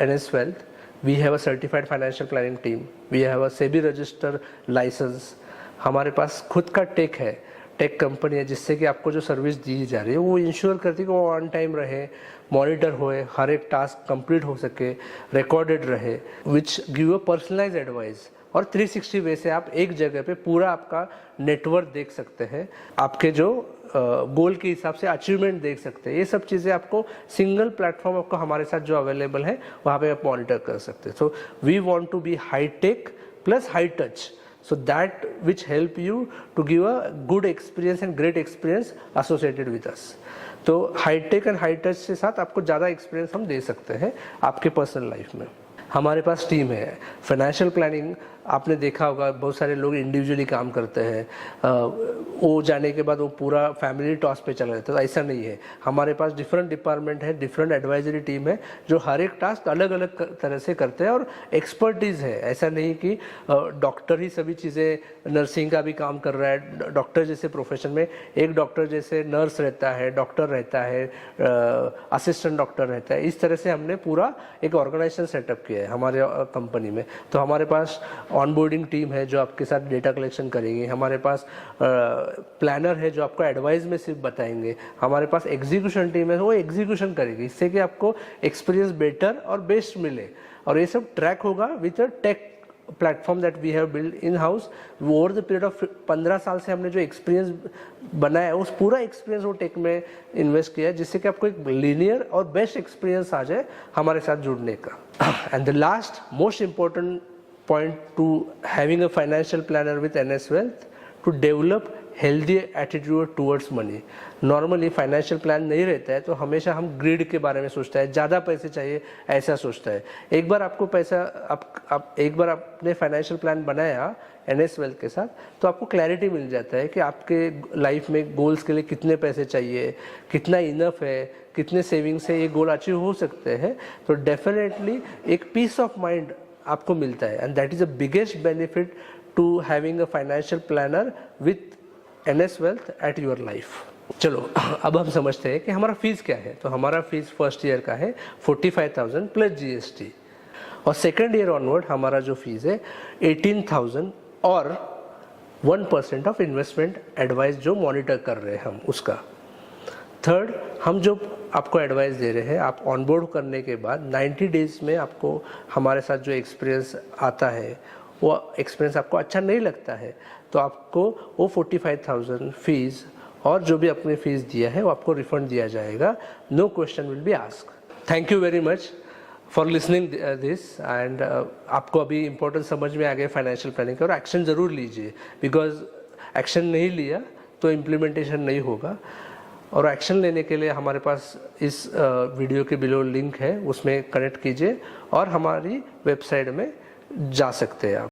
Speaker 1: NS Wealth, we have a certified financial planning team, we have a SEBI register licence. हमारे पास खुद का टेक है, टेक कंपनी है, जिससे कि आपको जो सर्विस दी जा रही है वो इंश्योर करती है कि वो ऑन टाइम रहे, मॉनिटर होए, हर एक टास्क कंप्लीट हो सके, रिकॉर्डेड रहे, which give a personalise advice. और 360 वे से आप एक जगह पे पूरा आपका नेटवर्क देख सकते हैं, आपके जो गोल के हिसाब से अचीवमेंट देख सकते हैं। ये सब चीज़ें आपको सिंगल प्लेटफॉर्म आपको हमारे साथ जो अवेलेबल है वहाँ पे आप मॉनिटर कर सकते हैं। So we want to be high tech plus high touch, so that which help you to give a good experience and great experience associated with us. तो high tech and high touch के साथ आपको ज़्यादा experience हम दे सकते हैं आपके personal life में। हमारे पास टीम है फाइनेंशियल प्लानिंग। आपने देखा होगा बहुत सारे लोग इंडिविजुअली काम करते हैं, वो जाने के बाद वो पूरा फैमिली टॉस पे चला जाता है। तो ऐसा नहीं है, हमारे पास डिफरेंट डिपार्टमेंट है, डिफरेंट एडवाइजरी टीम है जो हर एक टास्क अलग अलग तरह से करते हैं और एक्सपर्टीज़ है। ऐसा नहीं कि डॉक्टर ही सभी चीज़ें, नर्सिंग का भी काम कर रहा है, डॉक्टर जैसे प्रोफेशन में एक डॉक्टर जैसे नर्स रहता है, डॉक्टर रहता है, असिस्टेंट डॉक्टर रहता है। इस तरह से हमने पूरा एक ऑर्गेनाइजेशन सेटअप किया है हमारे कंपनी में। तो हमारे पास ऑनबोर्डिंग टीम है जो आपके साथ डेटा कलेक्शन करेगी, हमारे पास प्लानर है जो आपको एडवाइस में सिर्फ बताएंगे, हमारे पास एग्जीक्यूशन टीम है वो एग्जीक्यूशन करेगी, इससे कि आपको एक्सपीरियंस बेटर और बेस्ट मिले। और ये सब ट्रैक होगा with a tech platform that we have build in house. Over the period of 15 साल से हमने जो एक्सपीरियंस बनाया है उस पूरा एक्सपीरियंस वो टेक में इन्वेस्ट किया है, जिससे कि आपको एक लीनियर और बेस्ट एक्सपीरियंस आ जाए हमारे साथ जुड़ने का। And the last most important point to having a financial planner with NS Wealth, to develop healthy attitude towards money. Normally financial plan नहीं रहता है तो हमेशा हम ग्रीड के बारे में सोचता है, ज़्यादा पैसे चाहिए ऐसा सोचता है। एक बार आपको पैसा एक बार आपने फाइनेंशियल प्लान बनाया NS वेल्थ के साथ तो आपको क्लैरिटी मिल जाता है कि आपके लाइफ में गोल्स के लिए कितने पैसे चाहिए, कितना इनफ है, कितने सेविंग से ये गोल अचीव हो सकते हैं। तो डेफिनेटली एक पीस ऑफ माइंड आपको मिलता है and that is the biggest benefit to having a financial planner with NS wealth at your life. चलो अब हम समझते हैं कि हमारा फीस क्या है। तो हमारा फीस फर्स्ट ईयर का है 45,000 प्लस GST और सेकेंड ईयर ऑनवर्ड हमारा जो फीस है 18,000 और 1% ऑफ इन्वेस्टमेंट एडवाइस जो मॉनिटर कर रहे हैं हम उसका। थर्ड, हम जो आपको एडवाइस दे रहे हैं, आप ऑनबोर्ड करने के बाद 90 डेज में आपको हमारे साथ जो एक्सपीरियंस आता है वो एक्सपीरियंस आपको अच्छा नहीं लगता है तो आपको वो 45,000 फीस और जो भी आपने फीस दिया है वो आपको रिफंड दिया जाएगा। No question will be ask. Thank you very much for listening this and आपको अभी इम्पोर्टेंट समझ में आ गया फाइनेंशियल प्लानिंग का और एक्शन ज़रूर लीजिए, बिकॉज एक्शन नहीं लिया तो इम्प्लीमेंटेशन नहीं होगा। और एक्शन लेने के लिए हमारे पास इस वीडियो के बिलो लिंक है, उसमें कनेक्ट कीजिए और हमारी वेबसाइट में जा सकते हैं आप।